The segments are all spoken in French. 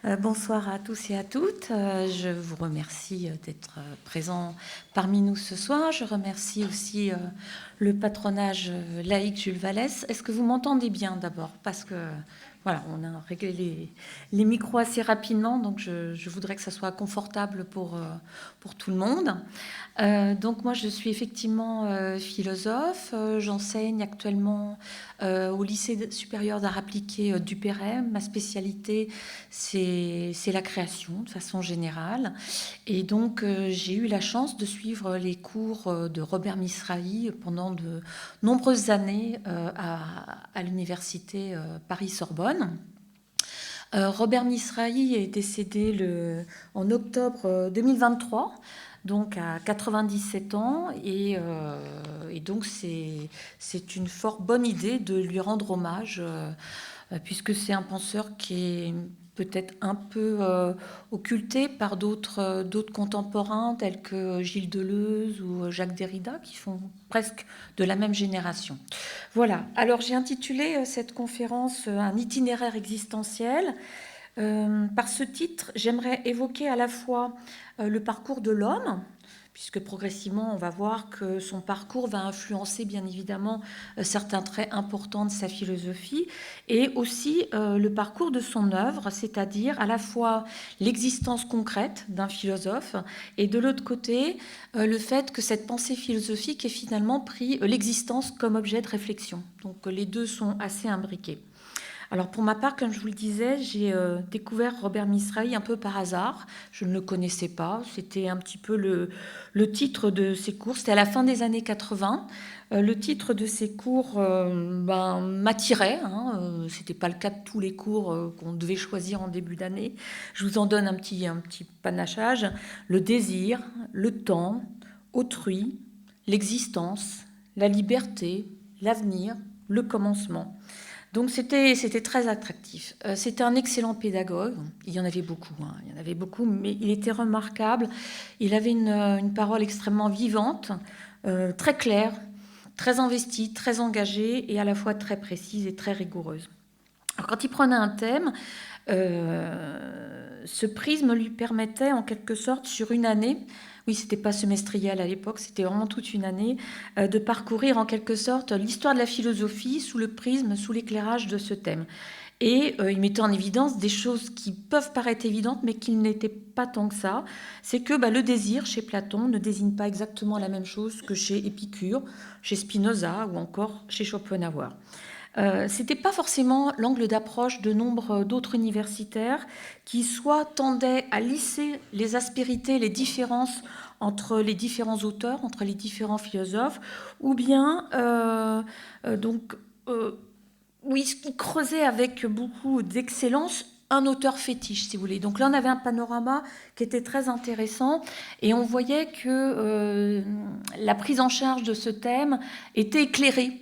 Bonsoir à tous et à toutes. Je vous remercie d'être présents parmi nous ce soir. Je remercie aussi le patronage laïque Jules Vallès. Est-ce que vous m'entendez bien d'abord? Parce que voilà, on a réglé les micros assez rapidement, donc je voudrais que ça soit confortable pour tout le monde. Donc moi, je suis effectivement philosophe. J'enseigne actuellement au lycée supérieur d'art appliqué du Perret. Ma spécialité, c'est la création de façon générale. Et donc, j'ai eu la chance de suivre les cours de Robert Misrahi pendant de nombreuses années à l'université Paris-Sorbonne. Robert Misrahi est décédé en octobre 2023, donc à 97 ans, et donc c'est une fort bonne idée de lui rendre hommage, puisque c'est un penseur qui est peut-être un peu occulté par d'autres contemporains tels que Gilles Deleuze ou Jacques Derrida, qui font presque de la même génération. Voilà, alors j'ai intitulé cette conférence Un itinéraire existentiel. Par ce titre, j'aimerais évoquer à la fois le parcours de l'homme, puisque progressivement, on va voir que son parcours va influencer bien évidemment certains traits importants de sa philosophie, et aussi le parcours de son œuvre, c'est-à-dire à la fois l'existence concrète d'un philosophe, et de l'autre côté, le fait que cette pensée philosophique ait finalement pris l'existence comme objet de réflexion. Donc les deux sont assez imbriqués. Alors pour ma part, comme je vous le disais, j'ai découvert Robert Misrahi un peu par hasard. Je ne le connaissais pas. C'était un petit peu le titre de ses cours. C'était à la fin des années 80. Le titre de ses cours m'attirait. Ce n'était pas le cas de tous les cours qu'on devait choisir en début d'année. Je vous en donne un petit panachage. Le désir, le temps, autrui, l'existence, la liberté, l'avenir, le commencement. Donc c'était très attractif. C'était un excellent pédagogue. Il y en avait beaucoup, il y en avait beaucoup, mais il était remarquable. Il avait une parole extrêmement vivante, très claire, très investie, très engagée et à la fois très précise et très rigoureuse. Alors quand il prenait un thème, ce prisme lui permettait en quelque sorte sur une année, oui c'était pas semestriel à l'époque, c'était vraiment toute une année, de parcourir en quelque sorte l'histoire de la philosophie sous le prisme, sous l'éclairage de ce thème. Et il mettait en évidence des choses qui peuvent paraître évidentes, mais qui n'étaient pas tant que ça. C'est que le désir, chez Platon, ne désigne pas exactement la même chose que chez Épicure, chez Spinoza ou encore chez Schopenhauer. C'était pas forcément l'angle d'approche de nombre d'autres universitaires qui soit tendaient à lisser les aspérités, les différences entre les différents auteurs, entre les différents philosophes, ou bien donc oui, ce qui creusait avec beaucoup d'excellence un auteur fétiche, si vous voulez. Donc là, on avait un panorama qui était très intéressant et on voyait que la prise en charge de ce thème était éclairée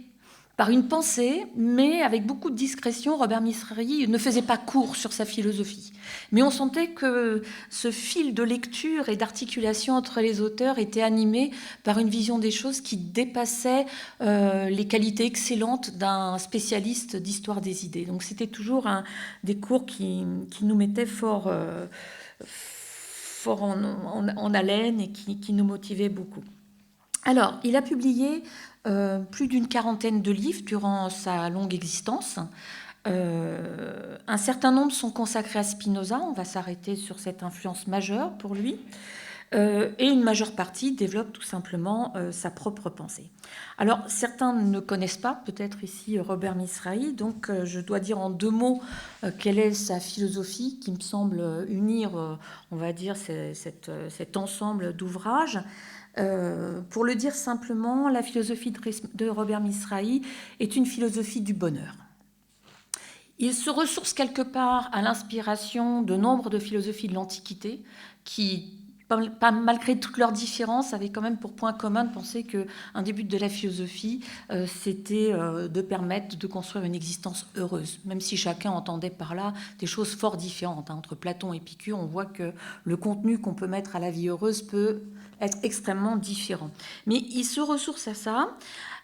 par une pensée, mais avec beaucoup de discrétion. Robert Misrahi ne faisait pas court sur sa philosophie. Mais on sentait que ce fil de lecture et d'articulation entre les auteurs était animé par une vision des choses qui dépassait les qualités excellentes d'un spécialiste d'histoire des idées. Donc c'était toujours des cours qui nous mettaient fort en haleine et qui nous motivaient beaucoup. Alors, il a publié plus d'une quarantaine de livres durant sa longue existence. Un certain nombre sont consacrés à Spinoza, on va s'arrêter sur cette influence majeure pour lui, et une majeure partie développe tout simplement sa propre pensée. Alors, certains ne connaissent pas peut-être ici Robert Misrahi, donc je dois dire en deux mots quelle est sa philosophie qui me semble unir, on va dire, cet ensemble d'ouvrages. Pour le dire simplement, la philosophie de Robert Misrahi est une philosophie du bonheur. Il se ressource quelque part à l'inspiration de nombre de philosophies de l'Antiquité qui, malgré toutes leurs différences, avaient quand même pour point commun de penser qu'un des buts de la philosophie, c'était de permettre de construire une existence heureuse, même si chacun entendait par là des choses fort différentes. Entre Platon et Épicure, on voit que le contenu qu'on peut mettre à la vie heureuse peut être extrêmement différent. Mais il se ressource à ça.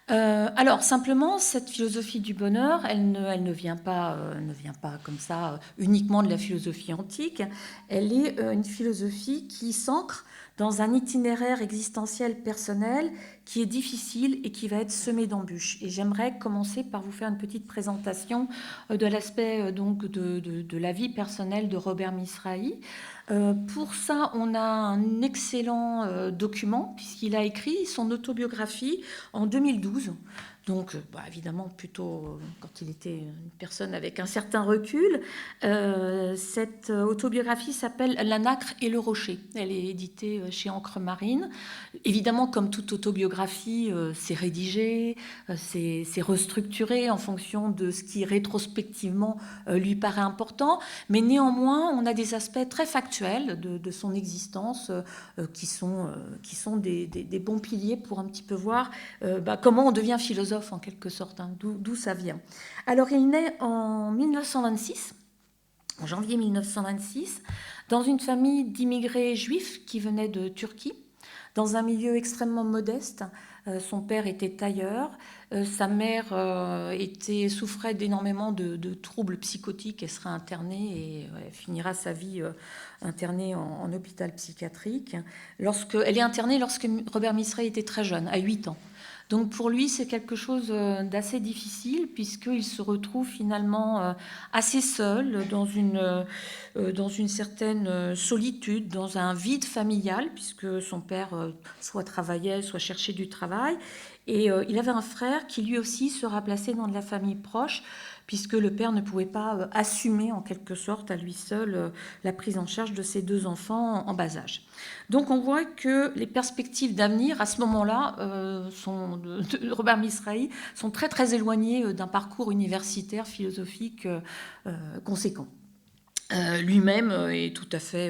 Alors simplement, cette philosophie du bonheur, elle ne vient pas comme ça uniquement de la philosophie antique. Elle est une philosophie qui s'ancre dans un itinéraire existentiel personnel qui est difficile et qui va être semé d'embûches. Et j'aimerais commencer par vous faire une petite présentation de l'aspect donc de la vie personnelle de Robert Misrahi. Pour ça, on a un excellent document puisqu'il a écrit son autobiographie en 2012. Donc, évidemment, plutôt quand il était une personne avec un certain recul. Cette autobiographie s'appelle La nacre et le rocher. Elle est éditée chez Encre Marine. Évidemment, comme toute autobiographie, c'est rédigé, c'est restructuré en fonction de ce qui rétrospectivement lui paraît important. Mais néanmoins, on a des aspects très factuels de son existence qui sont des bons piliers pour un petit peu voir comment on devient philosophe en quelque sorte, hein, d'où ça vient. Alors il naît en 1926, en janvier 1926, dans une famille d'immigrés juifs qui venaient de Turquie, dans un milieu extrêmement modeste. Son père était tailleur, sa mère souffrait d'énormément de troubles psychotiques, elle sera internée et finira sa vie internée en hôpital psychiatrique. Elle est internée lorsque Robert Misrahi était très jeune, à 8 ans. Donc pour lui, c'est quelque chose d'assez difficile puisqu'il se retrouve finalement assez seul dans une certaine solitude, dans un vide familial puisque son père soit travaillait, soit cherchait du travail. Et il avait un frère qui lui aussi sera placé dans de la famille proche puisque le père ne pouvait pas assumer en quelque sorte à lui seul la prise en charge de ses 2 enfants en bas âge. Donc on voit que les perspectives d'avenir à ce moment-là de Robert Misrahi sont très très éloignées d'un parcours universitaire philosophique conséquent. Lui-même est tout à fait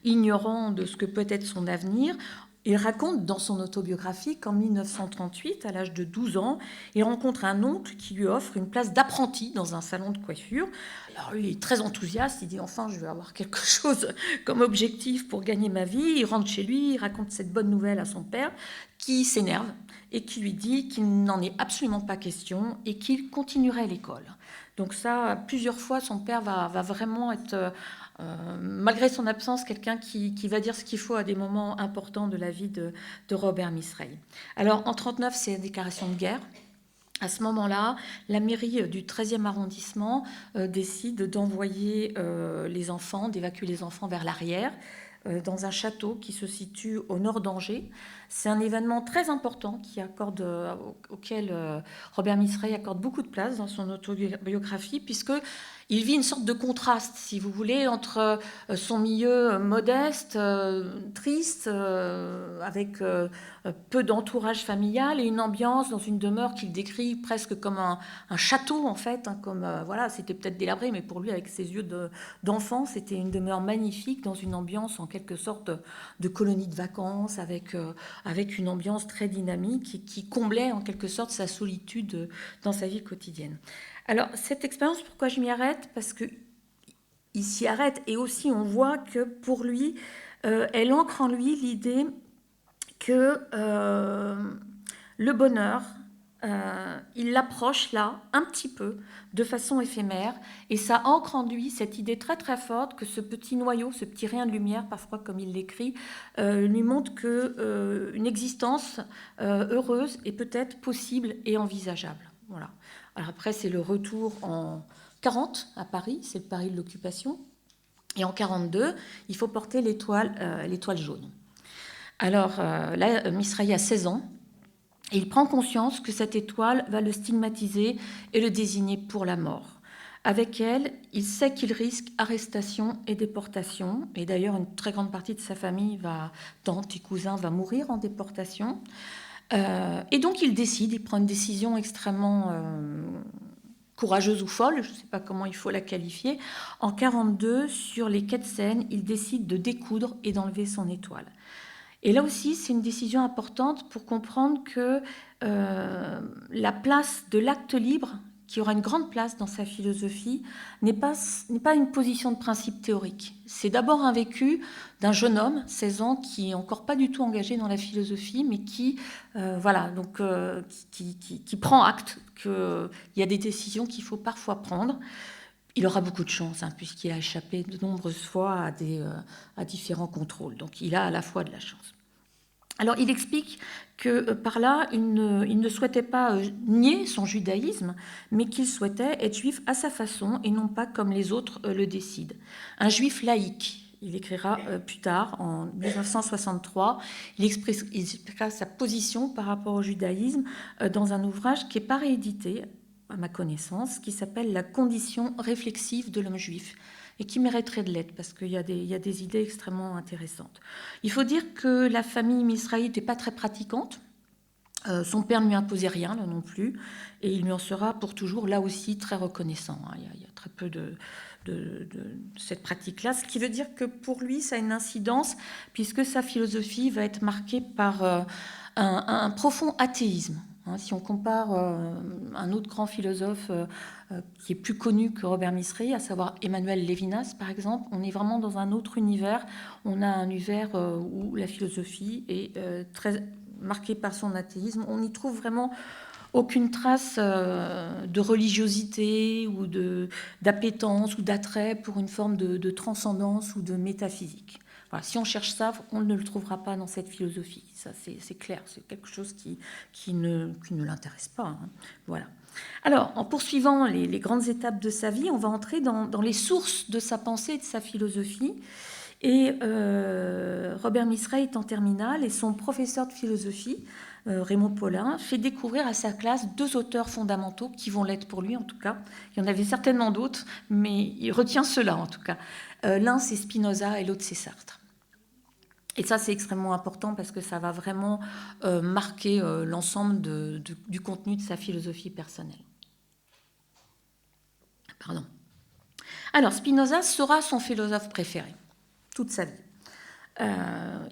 ignorant de ce que peut être son avenir. Il raconte dans son autobiographie qu'en 1938, à l'âge de 12 ans, il rencontre un oncle qui lui offre une place d'apprenti dans un salon de coiffure. Alors lui, il est très enthousiaste, il dit enfin je vais avoir quelque chose comme objectif pour gagner ma vie. Il rentre chez lui, il raconte cette bonne nouvelle à son père qui s'énerve et qui lui dit qu'il n'en est absolument pas question et qu'il continuerait l'école. Donc ça, plusieurs fois, son père va vraiment être, malgré son absence, quelqu'un qui va dire ce qu'il faut à des moments importants de la vie de Robert Misrahi. Alors, en 1939, c'est la déclaration de guerre. À ce moment-là, la mairie du 13e arrondissement décide d'envoyer les enfants, d'évacuer les enfants vers l'arrière, dans un château qui se situe au nord d'Angers. C'est un événement très important auquel Robert Misrahi accorde beaucoup de place dans son autobiographie, puisqu'il vit une sorte de contraste, si vous voulez, entre son milieu modeste, triste, avec peu d'entourage familial et une ambiance dans une demeure qu'il décrit presque comme un château, en fait, hein, voilà, c'était peut-être délabré, mais pour lui, avec ses yeux d'enfant, c'était une demeure magnifique dans une ambiance en quelque sorte de colonie de vacances, avec une ambiance très dynamique qui comblait en quelque sorte sa solitude dans sa vie quotidienne. Alors, cette expérience, pourquoi je m'y arrête? Parce qu'il s'y arrête et aussi on voit que pour lui, elle ancre en lui l'idée que le bonheur, il l'approche là, un petit peu, de façon éphémère, et ça ancre en lui cette idée très très forte que ce petit noyau, ce petit rayon de lumière, parfois comme il l'écrit, lui montre qu'une existence heureuse est peut-être possible et envisageable. Voilà. Alors après, c'est le retour en 40 à Paris, c'est le Paris de l'occupation, et en 42, il faut porter l'étoile jaune. Alors là, Misrahi a 16 ans, et il prend conscience que cette étoile va le stigmatiser et le désigner pour la mort. Avec elle, il sait qu'il risque arrestation et déportation. Et d'ailleurs, une très grande partie de sa famille, tantes et cousins, va mourir en déportation. Et donc, il prend une décision extrêmement courageuse ou folle, je ne sais pas comment il faut la qualifier. En 1942, sur les quais de Seine, il décide de découdre et d'enlever son étoile. Et là aussi, c'est une décision importante pour comprendre que la place de l'acte libre qui aura une grande place dans sa philosophie, n'est pas une position de principe théorique. C'est d'abord un vécu d'un jeune homme, 16 ans, qui n'est encore pas du tout engagé dans la philosophie, mais qui prend acte qu'il y a des décisions qu'il faut parfois prendre. Il aura beaucoup de chance, puisqu'il a échappé de nombreuses fois à différents contrôles. Donc il a à la fois de la chance. Alors il explique que par là, il ne souhaitait pas nier son judaïsme, mais qu'il souhaitait être juif à sa façon et non pas comme les autres le décident. Un juif laïque, il écrira plus tard, en 1963, il expliquera sa position par rapport au judaïsme dans un ouvrage qui n'est pas réédité, à ma connaissance, qui s'appelle « La condition réflexive de l'homme juif », et qui mériterait de l'être, parce qu'il y a des idées extrêmement intéressantes. Il faut dire que la famille Misrahi n'était pas très pratiquante. Son père ne lui imposait rien, là non plus, et il lui en sera pour toujours, là aussi, très reconnaissant. Il y a très peu de cette pratique-là, ce qui veut dire que pour lui, ça a une incidence, puisque sa philosophie va être marquée par un profond athéisme. Si on compare un autre grand philosophe qui est plus connu que Robert Misrahi, à savoir Emmanuel Lévinas, par exemple, on est vraiment dans un autre univers. On a un univers où la philosophie est très marquée par son athéisme. On n'y trouve vraiment aucune trace de religiosité ou d'appétence ou d'attrait pour une forme de transcendance ou de métaphysique. Voilà, si on cherche ça, on ne le trouvera pas dans cette philosophie. Ça, c'est clair, c'est quelque chose qui ne l'intéresse pas. Voilà. Alors, en poursuivant les grandes étapes de sa vie, on va entrer dans les sources de sa pensée et de sa philosophie. Et Robert Misrahi est en terminale et son professeur de philosophie, Raymond Paulin, fait découvrir à sa classe 2 auteurs fondamentaux qui vont l'être pour lui en tout cas. Il y en avait certainement d'autres, mais il retient ceux-là en tout cas. L'un c'est Spinoza et l'autre c'est Sartre. Et ça c'est extrêmement important parce que ça va vraiment marquer l'ensemble du contenu de sa philosophie personnelle. Pardon. Alors Spinoza sera son philosophe préféré toute sa vie.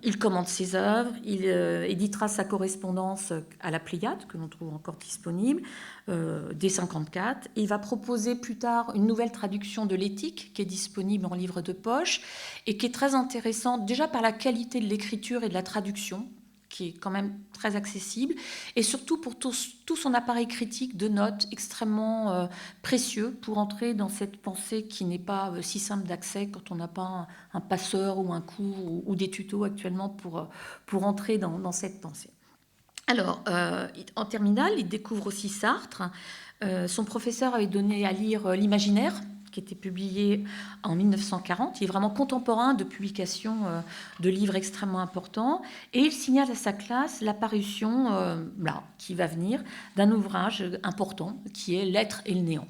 Il commente ses œuvres, il éditera sa correspondance à la Pléiade, que l'on trouve encore disponible, dès 1954. Il va proposer plus tard une nouvelle traduction de l'éthique, qui est disponible en livre de poche, et qui est très intéressante, déjà par la qualité de l'écriture et de la traduction, qui est quand même très accessible, et surtout pour tout son appareil critique de notes extrêmement précieux pour entrer dans cette pensée qui n'est pas si simple d'accès quand on n'a pas un passeur ou un cours ou des tutos actuellement pour entrer dans cette pensée. Alors, en terminale, il découvre aussi Sartre. Son professeur avait donné à lire L'Imaginaire, qui était publié en 1940. Il est vraiment contemporain de publication de livres extrêmement importants. Et il signale à sa classe l'apparition, qui va venir, d'un ouvrage important, qui est L'être et le néant.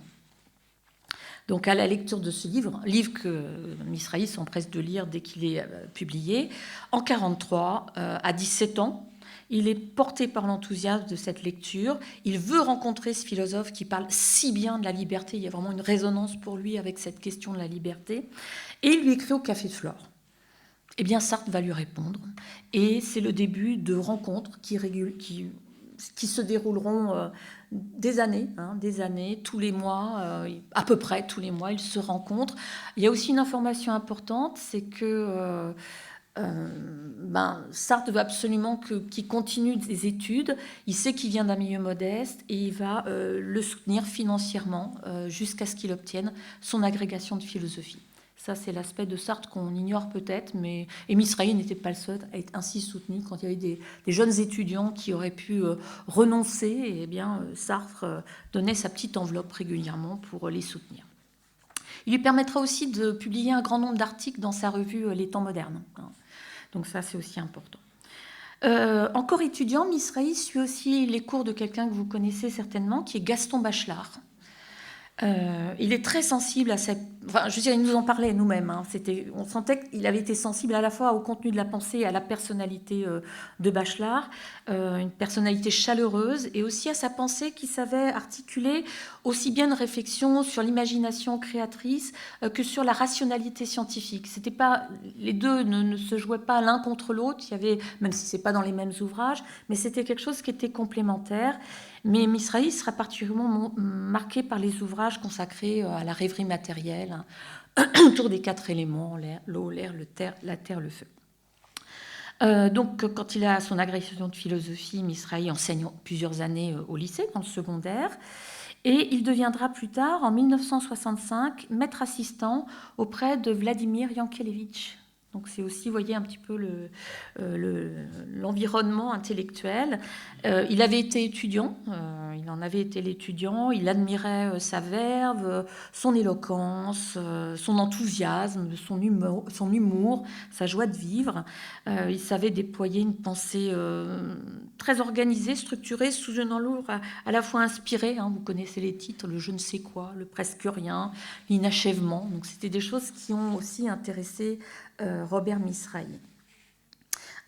Donc à la lecture de ce livre que Misrahi s'empresse de lire dès qu'il est publié, en 1943, à 17 ans, il est porté par l'enthousiasme de cette lecture. Il veut rencontrer ce philosophe qui parle si bien de la liberté. Il y a vraiment une résonance pour lui avec cette question de la liberté. Et il lui écrit au Café de Flore. Eh bien, Sartre va lui répondre. Et c'est le début de rencontres qui se dérouleront des années, tous les mois, à peu près tous les mois, ils se rencontrent. Il y a aussi une information importante, c'est que Sartre veut absolument qu'il continue des études. Il sait qu'il vient d'un milieu modeste et il va le soutenir financièrement jusqu'à ce qu'il obtienne son agrégation de philosophie. Ça, c'est l'aspect de Sartre qu'on ignore peut-être, mais Misrahi n'était pas le seul à être ainsi soutenu. Quand il y avait des jeunes étudiants qui auraient pu renoncer, eh bien, Sartre donnait sa petite enveloppe régulièrement pour les soutenir. Il lui permettra aussi de publier un grand nombre d'articles dans sa revue Les Temps modernes. Donc ça, c'est aussi important. Encore étudiant, Misrahi suit aussi les cours de quelqu'un que vous connaissez certainement, qui est Gaston Bachelard. Il est très sensible à cette enfin, je veux dire, il nous en parlait nous-mêmes. Hein. On sentait qu'il avait été sensible à la fois au contenu de la pensée et à la personnalité de Bachelard, une personnalité chaleureuse, et aussi à sa pensée qui savait articuler aussi bien une réflexion sur l'imagination créatrice que sur la rationalité scientifique. C'était pas, les deux ne se jouaient pas l'un contre l'autre, il y avait, même si c'est pas dans les mêmes ouvrages, mais c'était quelque chose qui était complémentaire. Mais Misrahi sera particulièrement marqué par les ouvrages consacrés à la rêverie matérielle, hein, autour des 4 éléments, l'eau, l'air, la terre, le feu. Donc, quand il a son agrégation de philosophie, Misrahi enseigne plusieurs années au lycée, dans le secondaire, et il deviendra plus tard, en 1965, maître assistant auprès de Vladimir Yankelevitch. Donc c'est aussi, vous voyez, un petit peu l'environnement intellectuel. Il avait été étudiant, il en avait été l'étudiant, il admirait sa verve, son éloquence, son enthousiasme, son humour, sa joie de vivre. Il savait déployer une pensée très organisée, structurée, sous un enlourd à la fois inspiré. Hein, vous connaissez les titres, le je ne sais quoi, le presque rien, l'inachèvement. Donc c'était des choses qui ont aussi intéressé Robert Misrahi.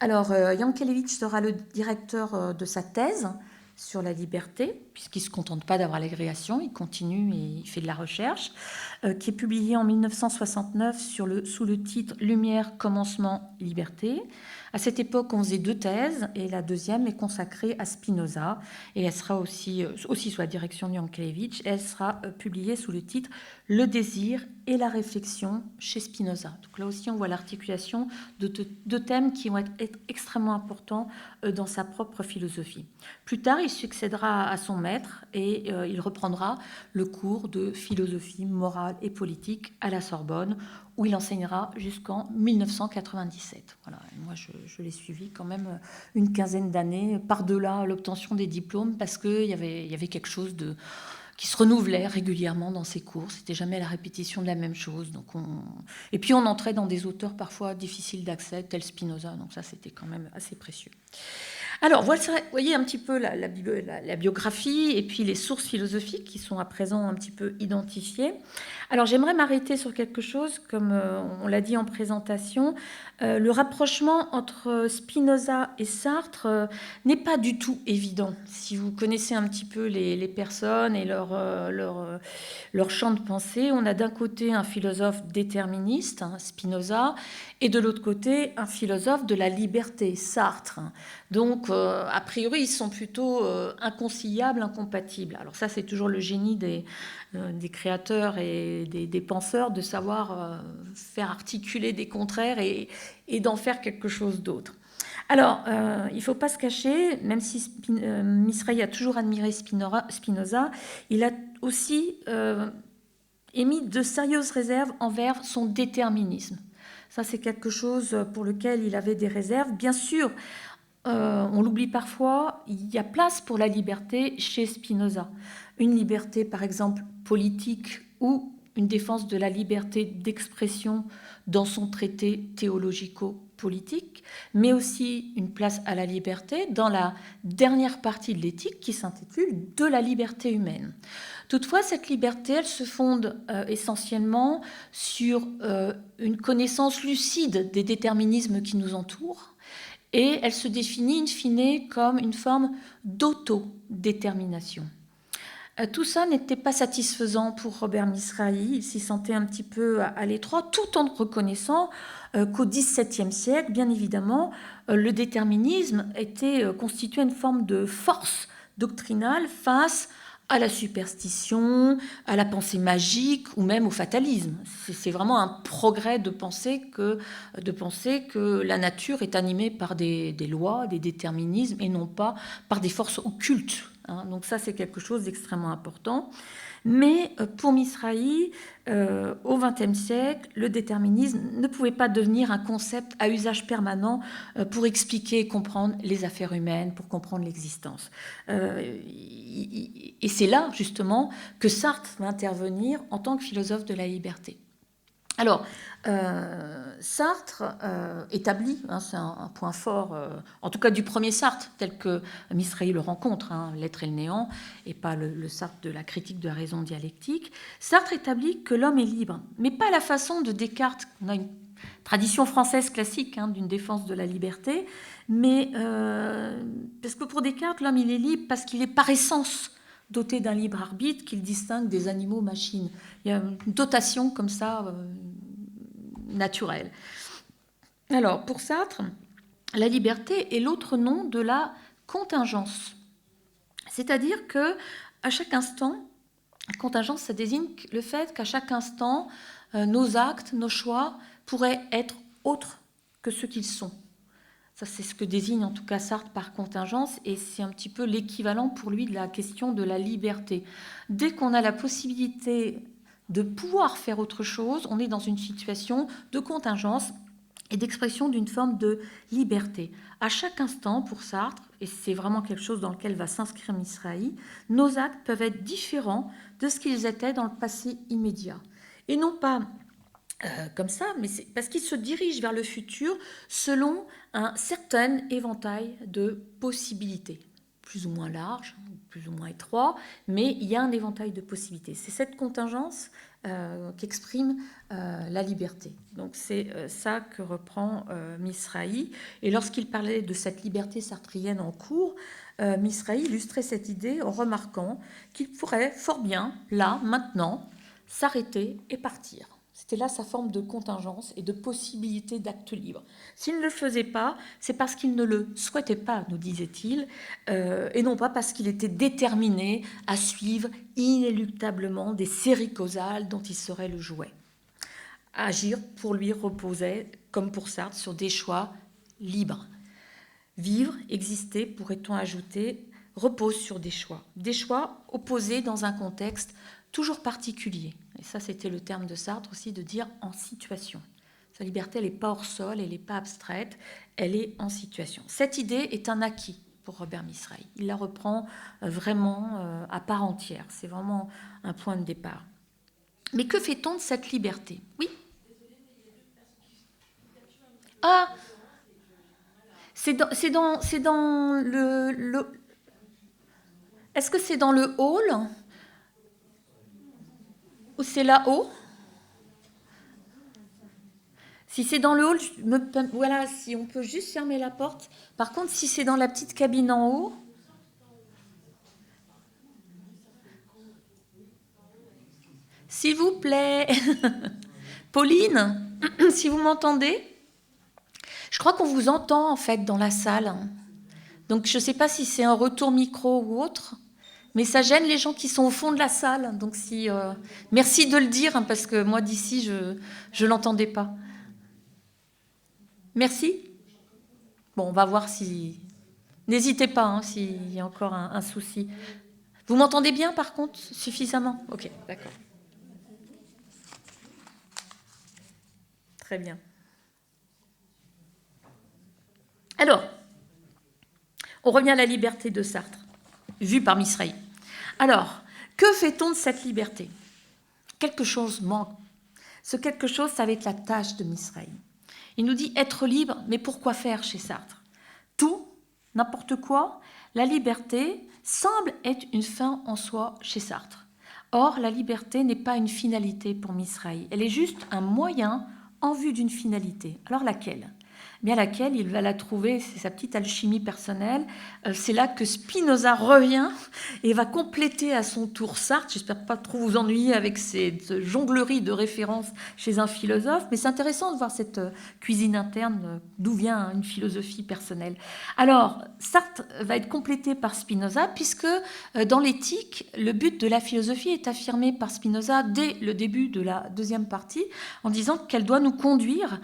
Alors, Yankelevitch sera le directeur de sa thèse sur la liberté, puisqu'il ne se contente pas d'avoir l'agrégation, il continue et il fait de la recherche, qui est publiée en 1969 sous le titre « Lumière, commencement, liberté ». À cette époque, on faisait 2 thèses, et la deuxième est consacrée à Spinoza, et elle sera aussi sous la direction de Yankelevitch, et elle sera publiée sous le titre « Le désir et la réflexion chez Spinoza ». Donc là aussi, on voit l'articulation de 2 thèmes qui vont être extrêmement importants dans sa propre philosophie. Plus tard, il succédera à son maître, et il reprendra le cours de philosophie morale et politique à la Sorbonne, où il enseignera jusqu'en 1997. Voilà. Et moi, je l'ai suivi quand même une quinzaine d'années, par-delà l'obtention des diplômes, parce qu'il y avait quelque chose qui se renouvelait régulièrement dans ses cours. C'était jamais la répétition de la même chose. Et puis, on entrait dans des auteurs parfois difficiles d'accès, tels Spinoza. Donc ça, c'était quand même assez précieux. Alors, vous voyez un petit peu la biographie et puis les sources philosophiques qui sont à présent un petit peu identifiées. Alors, j'aimerais m'arrêter sur quelque chose, comme on l'a dit en présentation. Le rapprochement entre Spinoza et Sartre n'est pas du tout évident. Si vous connaissez un petit peu les personnes et leur champ de pensée, on a d'un côté un philosophe déterministe, hein, Spinoza, et de l'autre côté un philosophe de la liberté, Sartre. Donc, a priori, ils sont plutôt inconciliables, incompatibles. Alors ça, c'est toujours le génie des créateurs et des penseurs de savoir faire articuler des contraires et d'en faire quelque chose d'autre. Alors, il ne faut pas se cacher, même si Misrahi a toujours admiré Spinoza, il a aussi émis de sérieuses réserves envers son déterminisme. Ça, c'est quelque chose pour lequel il avait des réserves. Bien sûr, on l'oublie parfois, il y a place pour la liberté chez Spinoza. Une liberté, par exemple, politique ou une défense de la liberté d'expression dans son traité théologico-politique, mais aussi une place à la liberté dans la dernière partie de l'éthique qui s'intitule « De la liberté humaine ». Toutefois, cette liberté, elle se fonde essentiellement sur une connaissance lucide des déterminismes qui nous entourent, et elle se définit in fine comme une forme d'autodétermination. Tout ça n'était pas satisfaisant pour Robert Misrahi, il s'y sentait un petit peu à l'étroit, tout en reconnaissant qu'au XVIIe siècle, bien évidemment, le déterminisme était constitué une forme de force doctrinale face à la superstition, à la pensée magique ou même au fatalisme. C'est vraiment un progrès de penser que la nature est animée par des lois, des déterminismes et non pas par des forces occultes. Hein. Donc ça, c'est quelque chose d'extrêmement important. Mais pour Misrahi, au XXe siècle, le déterminisme ne pouvait pas devenir un concept à usage permanent pour expliquer et comprendre les affaires humaines, pour comprendre l'existence. Et c'est là, justement, que Sartre va intervenir en tant que philosophe de la liberté. Alors, Sartre établit, hein, c'est un point fort, en tout cas du premier Sartre, tel que Misraï le rencontre, hein, l'être et le néant, et pas le Sartre de la critique de la raison dialectique. Sartre établit que l'homme est libre, mais pas à la façon de Descartes. On a une tradition française classique, hein, d'une défense de la liberté, mais parce que pour Descartes, l'homme il est libre parce qu'il est par essence doté d'un libre arbitre qu'il distingue des animaux-machines. Il y a une dotation comme ça naturelle. Alors, pour Sartre, la liberté est l'autre nom de la contingence. C'est-à-dire que à chaque instant, contingence, ça désigne le fait qu'à chaque instant, nos actes, nos choix pourraient être autres que ce qu'ils sont. Ça, c'est ce que désigne en tout cas Sartre par contingence, et c'est un petit peu l'équivalent pour lui de la question de la liberté. Dès qu'on a la possibilité de pouvoir faire autre chose, on est dans une situation de contingence et d'expression d'une forme de liberté. À chaque instant, pour Sartre, et c'est vraiment quelque chose dans lequel va s'inscrire Misraï, nos actes peuvent être différents de ce qu'ils étaient dans le passé immédiat. Et non pas comme ça, mais c'est parce qu'il se dirige vers le futur selon un certain éventail de possibilités, plus ou moins large, plus ou moins étroit, mais il y a un éventail de possibilités. C'est cette contingence qu'exprime la liberté. Donc c'est ça que reprend Misraï. Et lorsqu'il parlait de cette liberté sartrienne en cours, Misraï illustrait cette idée en remarquant qu'il pourrait fort bien, là, maintenant, s'arrêter et partir. C'était là sa forme de contingence et de possibilité d'acte libre. S'il ne le faisait pas, c'est parce qu'il ne le souhaitait pas, nous disait-il, et non pas parce qu'il était déterminé à suivre inéluctablement des séries causales dont il serait le jouet. Agir, pour lui, reposait, comme pour Sartre, sur des choix libres. Vivre, exister, pourrait-on ajouter, repose sur des choix opposés dans un contexte toujours particulier. Et ça, c'était le terme de Sartre aussi, de dire en situation. Sa liberté, elle n'est pas hors sol, elle n'est pas abstraite, elle est en situation. Cette idée est un acquis pour Robert Misraï. Il la reprend vraiment à part entière. C'est vraiment un point de départ. Mais que fait-on de cette liberté? Oui. Ah, c'est dans le... Est-ce que c'est dans le hall ou c'est là-haut? Si c'est dans le hall, voilà, si on peut juste fermer la porte. Par contre, si c'est dans la petite cabine en haut, s'il vous plaît, Pauline, si vous m'entendez, je crois qu'on vous entend en fait dans la salle. Donc je ne sais pas si c'est un retour micro ou autre, mais ça gêne les gens qui sont au fond de la salle. Donc si, merci de le dire, hein, parce que moi d'ici, je ne l'entendais pas. Merci. Bon, on va voir si... N'hésitez pas, hein, s'il y a encore un souci. Vous m'entendez bien, par contre, suffisamment? Ok, d'accord. Très bien. Alors, on revient à la liberté de Sartre, vue par Misraï. Alors, que fait-on de cette liberté? Quelque chose manque. Ce quelque chose, ça va être la tâche de Misraï. Il nous dit être libre, mais pourquoi faire chez Sartre? Tout, n'importe quoi, la liberté semble être une fin en soi chez Sartre. Or, la liberté n'est pas une finalité pour Misraï. Elle est juste un moyen en vue d'une finalité. Alors laquelle? Bien laquelle il va la trouver, c'est sa petite alchimie personnelle. C'est là que Spinoza revient et va compléter à son tour Sartre. J'espère pas trop vous ennuyer avec cette jonglerie de références chez un philosophe, mais c'est intéressant de voir cette cuisine interne, d'où vient une philosophie personnelle. Alors, Sartre va être complété par Spinoza, puisque dans l'éthique, le but de la philosophie est affirmé par Spinoza dès le début de la deuxième partie, en disant qu'elle doit nous conduire,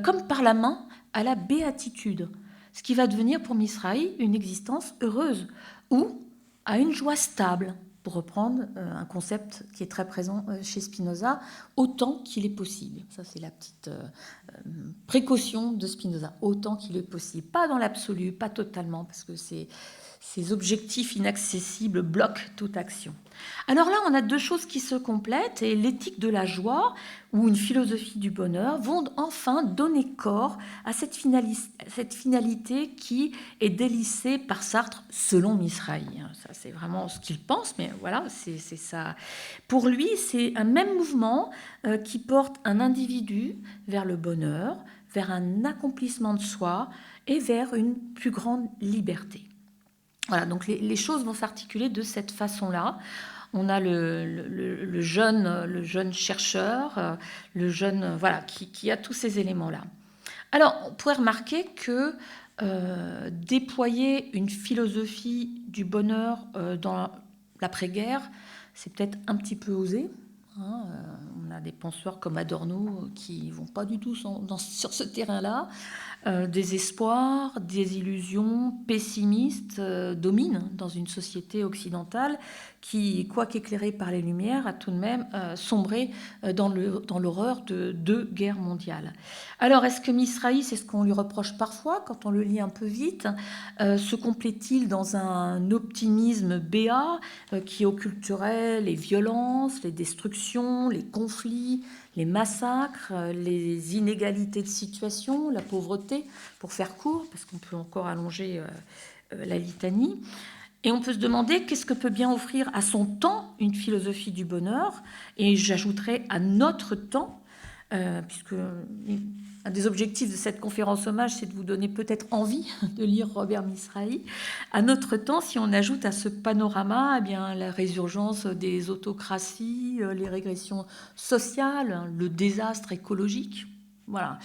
comme par la main, à la béatitude, ce qui va devenir pour Misraï une existence heureuse, ou à une joie stable, pour reprendre un concept qui est très présent chez Spinoza, autant qu'il est possible. Ça, c'est la petite précaution de Spinoza, autant qu'il est possible. Pas dans l'absolu, pas totalement, parce que c'est Ces objectifs inaccessibles bloquent toute action. Alors là, on a deux choses qui se complètent et l'éthique de la joie ou une philosophie du bonheur vont enfin donner corps à cette finalité qui est délaissée par Sartre selon Misrahi. Ça, c'est vraiment ce qu'il pense, mais voilà, c'est ça. Pour lui, c'est un même mouvement qui porte un individu vers le bonheur, vers un accomplissement de soi et vers une plus grande liberté. Voilà, donc les choses vont s'articuler de cette façon-là. On a le jeune chercheur, le jeune, voilà, qui a tous ces éléments-là. Alors, on pourrait remarquer que déployer une philosophie du bonheur dans l'après-guerre, c'est peut-être un petit peu osé. Hein, on a des penseurs comme Adorno qui vont pas du tout sur ce terrain-là. Des espoirs, des illusions pessimistes dominent dans une société occidentale qui, quoique éclairée par les Lumières, a tout de même sombré dans l'horreur de 2 guerres mondiales. Alors, est-ce que Misrahi, c'est ce qu'on lui reproche parfois quand on le lit un peu vite, se complète-t-il dans un optimisme béat qui occulterait les violences, les destructions, les conflits, les massacres, les inégalités de situation, la pauvreté, pour faire court, parce qu'on peut encore allonger la litanie. Et on peut se demander qu'est-ce que peut bien offrir à son temps une philosophie du bonheur, et j'ajouterais à notre temps, puisque un des objectifs de cette conférence hommage, c'est de vous donner peut-être envie de lire Robert Misrahi. À notre temps, si on ajoute à ce panorama eh bien, la résurgence des autocraties, les régressions sociales, le désastre écologique, voilà.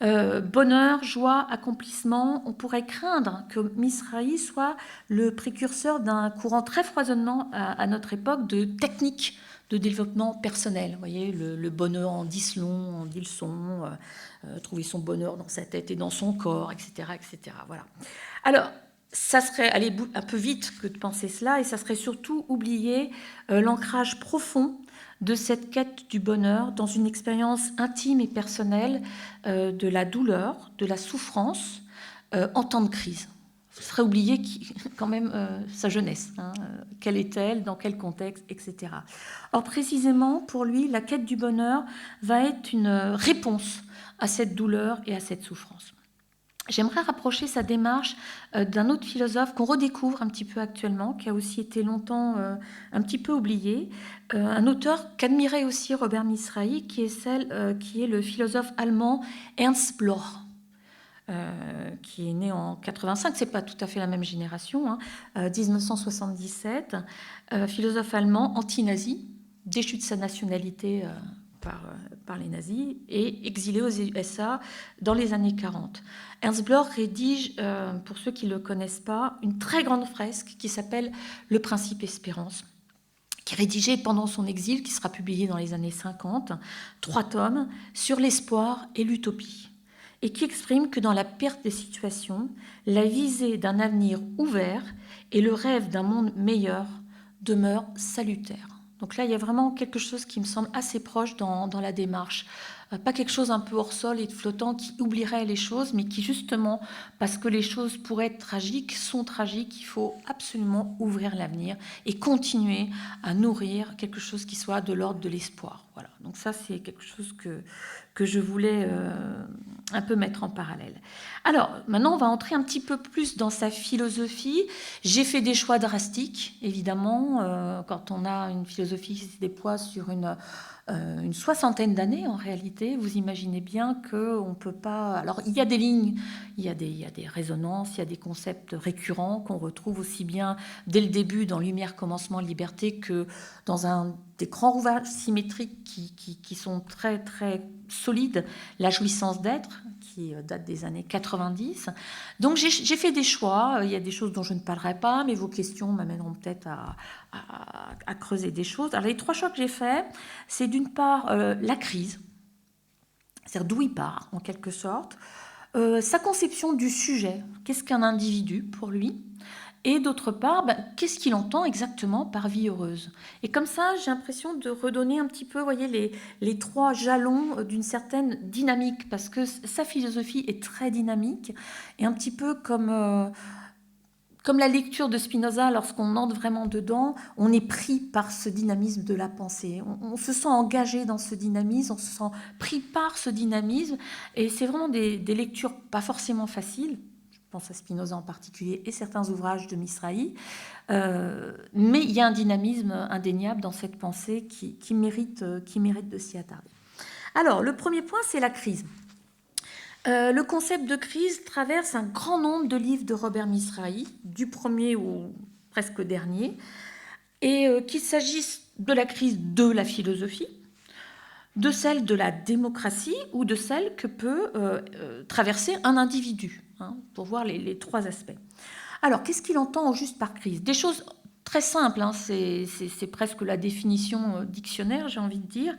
Bonheur, joie, accomplissement, on pourrait craindre que Misrahi soit le précurseur d'un courant très foisonnant à notre époque de techniques de développement personnel. Vous voyez, le bonheur en 10 longs, en 10 leçons, trouver son bonheur dans sa tête et dans son corps, etc. etc. Voilà. Alors, ça serait aller un peu vite que de penser cela, et ça serait surtout oublier l'ancrage profond de cette quête du bonheur dans une expérience intime et personnelle de la douleur, de la souffrance en temps de crise. Ce serait oublier quand même sa jeunesse. Hein, quelle est-elle, dans quel contexte, etc. Or, précisément, pour lui, la quête du bonheur va être une réponse à cette douleur et à cette souffrance. J'aimerais rapprocher sa démarche d'un autre philosophe qu'on redécouvre un petit peu actuellement, qui a aussi été longtemps un petit peu oublié, un auteur qu'admirait aussi Robert Misrahi, qui est le philosophe allemand Ernst Bloch, qui est né en 85, c'est pas tout à fait la même génération, hein, 1977, philosophe allemand anti-nazi, déchu de sa nationalité par les nazis et exilé aux USA dans les années 40. Ernst Bloch rédige, pour ceux qui ne le connaissent pas, une très grande fresque qui s'appelle « Le principe espérance », qui est rédigée pendant son exil, qui sera publiée dans les années 50, 3 tomes, sur l'espoir et l'utopie, et qui exprime que dans la perte des situations, la visée d'un avenir ouvert et le rêve d'un monde meilleur demeurent salutaires. Donc là, il y a vraiment quelque chose qui me semble assez proche dans la démarche. Pas quelque chose un peu hors sol et de flottant qui oublierait les choses, mais qui justement, parce que les choses pourraient être tragiques, sont tragiques, il faut absolument ouvrir l'avenir et continuer à nourrir quelque chose qui soit de l'ordre de l'espoir. Voilà. Donc ça, c'est quelque chose que je voulais un peu mettre en parallèle. Alors, maintenant, on va entrer un petit peu plus dans sa philosophie. J'ai fait des choix drastiques, évidemment. Quand on a une philosophie qui se déploie sur une 60aine d'années, en réalité, vous imaginez bien qu'on ne peut pas... Alors, il y a des lignes, il y a des résonances, il y a des concepts récurrents qu'on retrouve aussi bien dès le début dans Lumière, Commencement, Liberté que dans des grands ouvrages symétriques qui sont très, très solides, La jouissance d'être, qui date des années 90. Donc, j'ai fait des choix. Il y a des choses dont je ne parlerai pas, mais vos questions m'amèneront peut-être à creuser des choses. Alors, les 3 choix que j'ai faits, c'est d'une part la crise, c'est-à-dire d'où il part, en quelque sorte, sa conception du sujet, qu'est-ce qu'un individu pour lui, et d'autre part, qu'est-ce qu'il entend exactement par vie heureuse. Et comme ça, j'ai l'impression de redonner un petit peu, voyez, les 3 jalons d'une certaine dynamique, parce que sa philosophie est très dynamique, et un petit peu comme comme la lecture de Spinoza, lorsqu'on entre vraiment dedans, on est pris par ce dynamisme de la pensée. On se sent engagé dans ce dynamisme, on se sent pris par ce dynamisme. Et c'est vraiment des lectures pas forcément faciles. Je pense à Spinoza en particulier et certains ouvrages de Misrahi. Mais il y a un dynamisme indéniable dans cette pensée qui mérite de s'y attarder. Alors, le premier point, c'est la crise. Le concept de crise traverse un grand nombre de livres de Robert Misrahi, du premier au presque dernier, et qu'il s'agisse de la crise de la philosophie, de celle de la démocratie ou de celle que peut traverser un individu, pour voir les trois aspects. Alors, qu'est-ce qu'il entend au juste par crise? Des choses très simples, c'est presque la définition dictionnaire, j'ai envie de dire.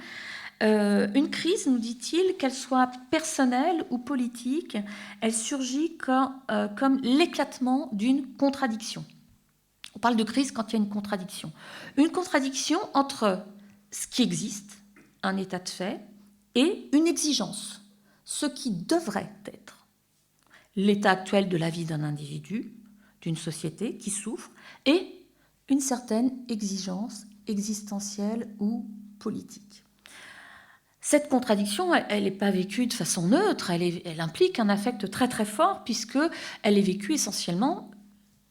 Une crise, nous dit-il, qu'elle soit personnelle ou politique, elle surgit comme l'éclatement d'une contradiction. On parle de crise quand il y a une contradiction. Une contradiction entre ce qui existe, un état de fait, et une exigence, ce qui devrait être. L'état actuel de la vie d'un individu, d'une société qui souffre, et une certaine exigence existentielle ou politique. Cette contradiction, elle n'est pas vécue de façon neutre, elle implique un affect très très fort puisqu'elle est vécue essentiellement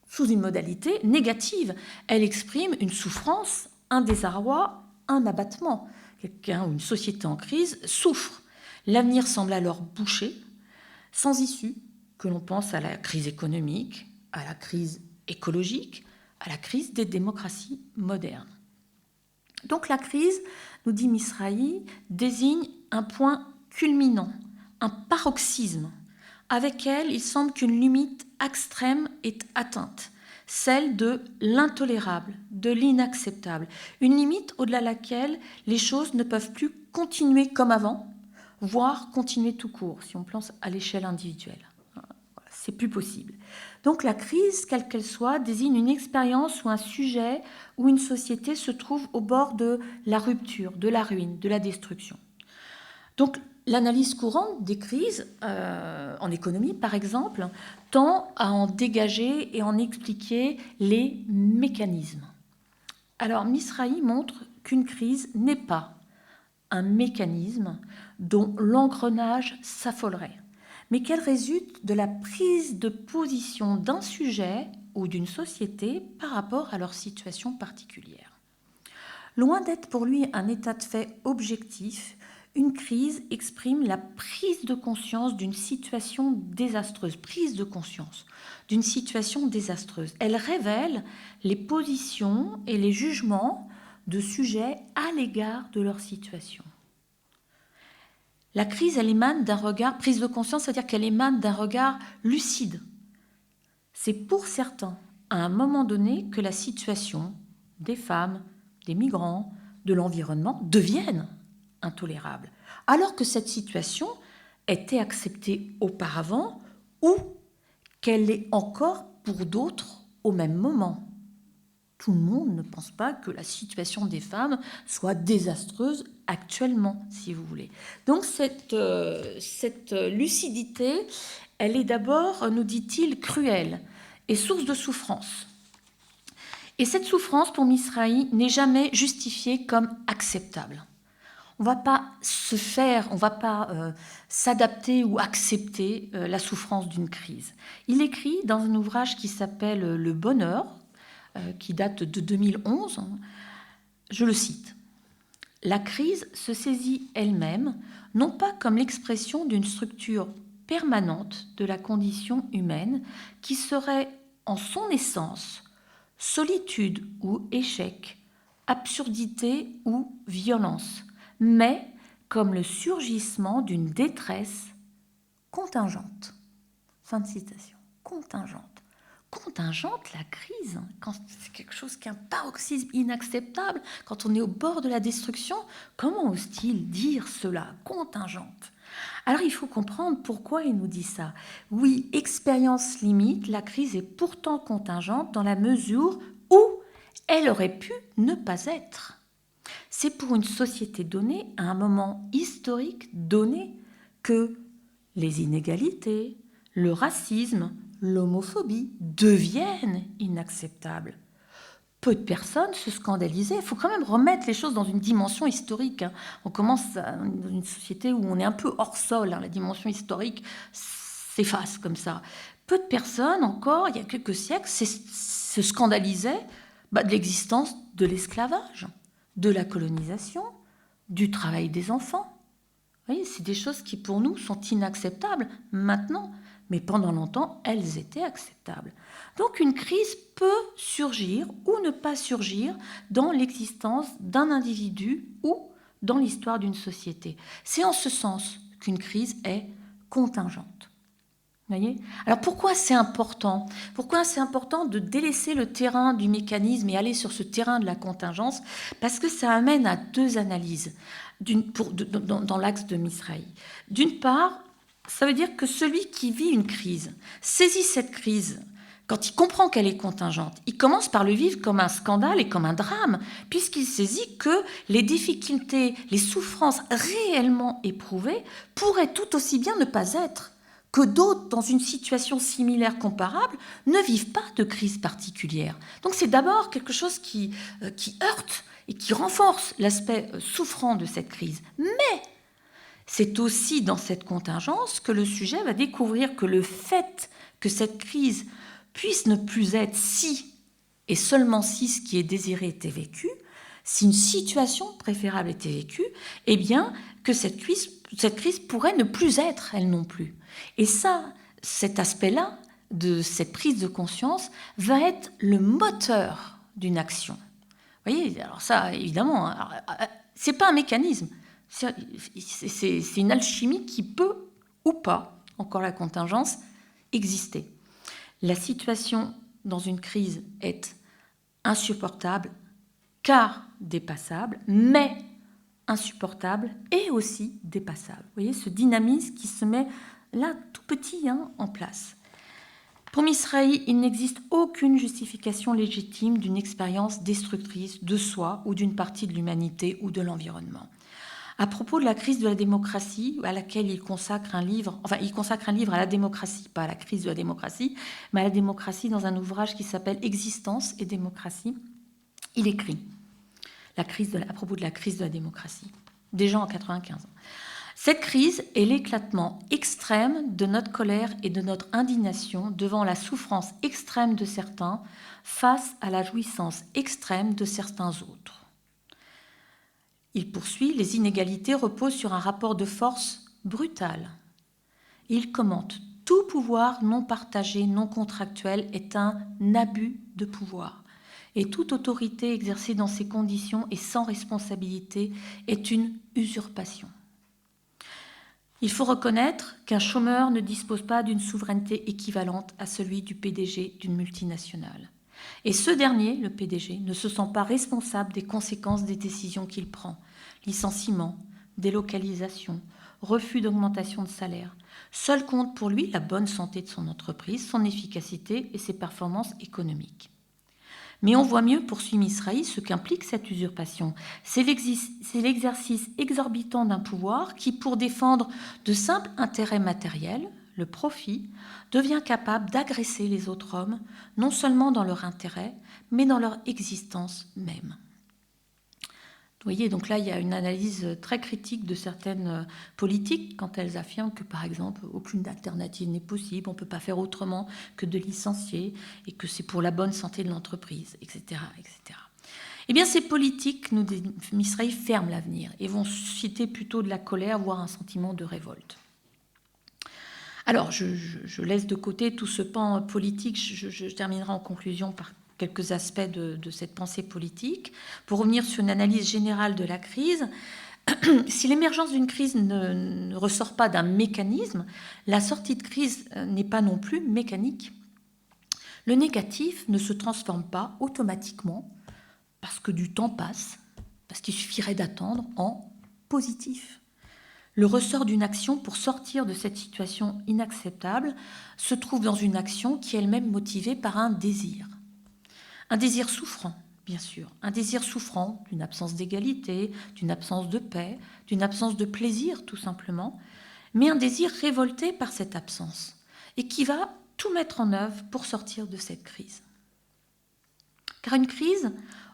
sous une modalité négative. Elle exprime une souffrance, un désarroi, un abattement. Quelqu'un ou une société en crise souffre. L'avenir semble alors bouché, sans issue, que l'on pense à la crise économique, à la crise écologique, à la crise des démocraties modernes. Donc la crise, nous dit Misrahi, désigne un point culminant, un paroxysme, avec elle il semble qu'une limite extrême est atteinte, celle de l'intolérable, de l'inacceptable, une limite au-delà de laquelle les choses ne peuvent plus continuer comme avant, voire continuer tout court, si on pense à l'échelle individuelle. C'est plus possible. Donc la crise, quelle qu'elle soit, désigne une expérience ou un sujet où une société se trouve au bord de la rupture, de la ruine, de la destruction. Donc l'analyse courante des crises, en économie par exemple, tend à en dégager et en expliquer les mécanismes. Alors Misrahi montre qu'une crise n'est pas un mécanisme dont l'engrenage s'affolerait, mais qu'elle résulte de la prise de position d'un sujet ou d'une société par rapport à leur situation particulière. Loin d'être pour lui un état de fait objectif, une crise exprime la prise de conscience d'une situation désastreuse, prise de conscience d'une situation désastreuse. Elle révèle les positions et les jugements de sujets à l'égard de leur situation. La crise, elle émane d'un regard, prise de conscience, c'est-à-dire qu'elle émane d'un regard lucide. C'est pour certains, à un moment donné, que la situation des femmes, des migrants, de l'environnement devienne intolérable, alors que cette situation était acceptée auparavant ou qu'elle l'est encore pour d'autres au même moment. Tout le monde ne pense pas que la situation des femmes soit désastreuse actuellement, si vous voulez. Donc cette lucidité, elle est d'abord, nous dit-il, cruelle et source de souffrance. Et cette souffrance, pour Misrahi, n'est jamais justifiée comme acceptable. On ne va pas s'adapter ou accepter la souffrance d'une crise. Il écrit dans un ouvrage qui s'appelle Le Bonheur, qui date de 2011, je le cite. « La crise se saisit elle-même, non pas comme l'expression d'une structure permanente de la condition humaine qui serait en son essence solitude ou échec, absurdité ou violence, mais comme le surgissement d'une détresse contingente. » Fin de citation. Contingente. Contingente, la crise, quand c'est quelque chose qui est un paroxysme inacceptable, quand on est au bord de la destruction, comment ose-t-il dire cela, contingente? Alors il faut comprendre pourquoi il nous dit ça. Oui, expérience limite, la crise est pourtant contingente dans la mesure où elle aurait pu ne pas être. C'est pour une société donnée, à un moment historique donné, que les inégalités, le racisme, l'homophobie deviennent inacceptables. Peu de personnes se scandalisaient. Il faut quand même remettre les choses dans une dimension historique. On commence dans une société où on est un peu hors sol. La dimension historique s'efface comme ça. Peu de personnes, encore, il y a quelques siècles, se scandalisaient de l'existence de l'esclavage, de la colonisation, du travail des enfants. Vous voyez, c'est des choses qui, pour nous, sont inacceptables maintenant. Mais pendant longtemps, elles étaient acceptables. Donc une crise peut surgir ou ne pas surgir dans l'existence d'un individu ou dans l'histoire d'une société. C'est en ce sens qu'une crise est contingente. Voyez ? Alors pourquoi c'est important ? Pourquoi c'est important de délaisser le terrain du mécanisme et aller sur ce terrain de la contingence ? Parce que ça amène à deux analyses dans l'axe de Misrahi. D'une part, ça veut dire que celui qui vit une crise saisit cette crise. Quand il comprend qu'elle est contingente, il commence par le vivre comme un scandale et comme un drame, puisqu'il saisit que les difficultés, les souffrances réellement éprouvées pourraient tout aussi bien ne pas être, que d'autres, dans une situation similaire, comparable, ne vivent pas de crise particulière. Donc c'est d'abord quelque chose qui heurte et qui renforce l'aspect souffrant de cette crise. Mais c'est aussi dans cette contingence que le sujet va découvrir que le fait que cette crise puisse ne plus être si et seulement si ce qui est désiré était vécu, si une situation préférable était vécue, eh bien que cette crise pourrait ne plus être elle non plus. Et ça, cet aspect-là de cette prise de conscience va être le moteur d'une action. Vous voyez, alors ça, évidemment, c'est pas un mécanisme. C'est une alchimie qui peut ou pas, encore la contingence, exister. La situation dans une crise est insupportable car dépassable, mais insupportable et aussi dépassable. Vous voyez ce dynamisme qui se met là tout petit en place. Pour Misrahi, il n'existe aucune justification légitime d'une expérience destructrice de soi ou d'une partie de l'humanité ou de l'environnement. À propos de la crise de la démocratie, à laquelle il consacre un livre à la démocratie, pas à la crise de la démocratie, mais à la démocratie dans un ouvrage qui s'appelle Existence et démocratie, il écrit à propos de la crise de la démocratie, déjà en 1995. Cette crise est l'éclatement extrême de notre colère et de notre indignation devant la souffrance extrême de certains face à la jouissance extrême de certains autres. Il poursuit, les inégalités reposent sur un rapport de force brutal. Il commente, tout pouvoir non partagé, non contractuel est un abus de pouvoir. Et toute autorité exercée dans ces conditions et sans responsabilité est une usurpation. Il faut reconnaître qu'un chômeur ne dispose pas d'une souveraineté équivalente à celui du PDG d'une multinationale. Et ce dernier, le PDG, ne se sent pas responsable des conséquences des décisions qu'il prend. Licenciement, délocalisation, refus d'augmentation de salaire. Seul compte pour lui la bonne santé de son entreprise, son efficacité et ses performances économiques. Mais on voit mieux, poursuit Misrahi, ce qu'implique cette usurpation. C'est l'exercice exorbitant d'un pouvoir qui, pour défendre de simples intérêts matériels, le profit, devient capable d'agresser les autres hommes, non seulement dans leur intérêt, mais dans leur existence même. Vous voyez, donc là, il y a une analyse très critique de certaines politiques quand elles affirment que, par exemple, aucune alternative n'est possible, on ne peut pas faire autrement que de licencier et que c'est pour la bonne santé de l'entreprise, etc., etc. Eh bien, ces politiques, nous dit Misrahi, ferment l'avenir et vont susciter plutôt de la colère, voire un sentiment de révolte. Alors, je laisse de côté tout ce pan politique, je terminerai en conclusion par quelques aspects de cette pensée politique. Pour revenir sur une analyse générale de la crise, si l'émergence d'une crise ne ressort pas d'un mécanisme, la sortie de crise n'est pas non plus mécanique. Le négatif ne se transforme pas automatiquement parce que du temps passe, parce qu'il suffirait d'attendre, en positif. Le ressort d'une action pour sortir de cette situation inacceptable se trouve dans une action qui est elle-même motivée par un désir. Un désir souffrant, bien sûr, un désir souffrant d'une absence d'égalité, d'une absence de paix, d'une absence de plaisir tout simplement, mais un désir révolté par cette absence et qui va tout mettre en œuvre pour sortir de cette crise. Car une crise,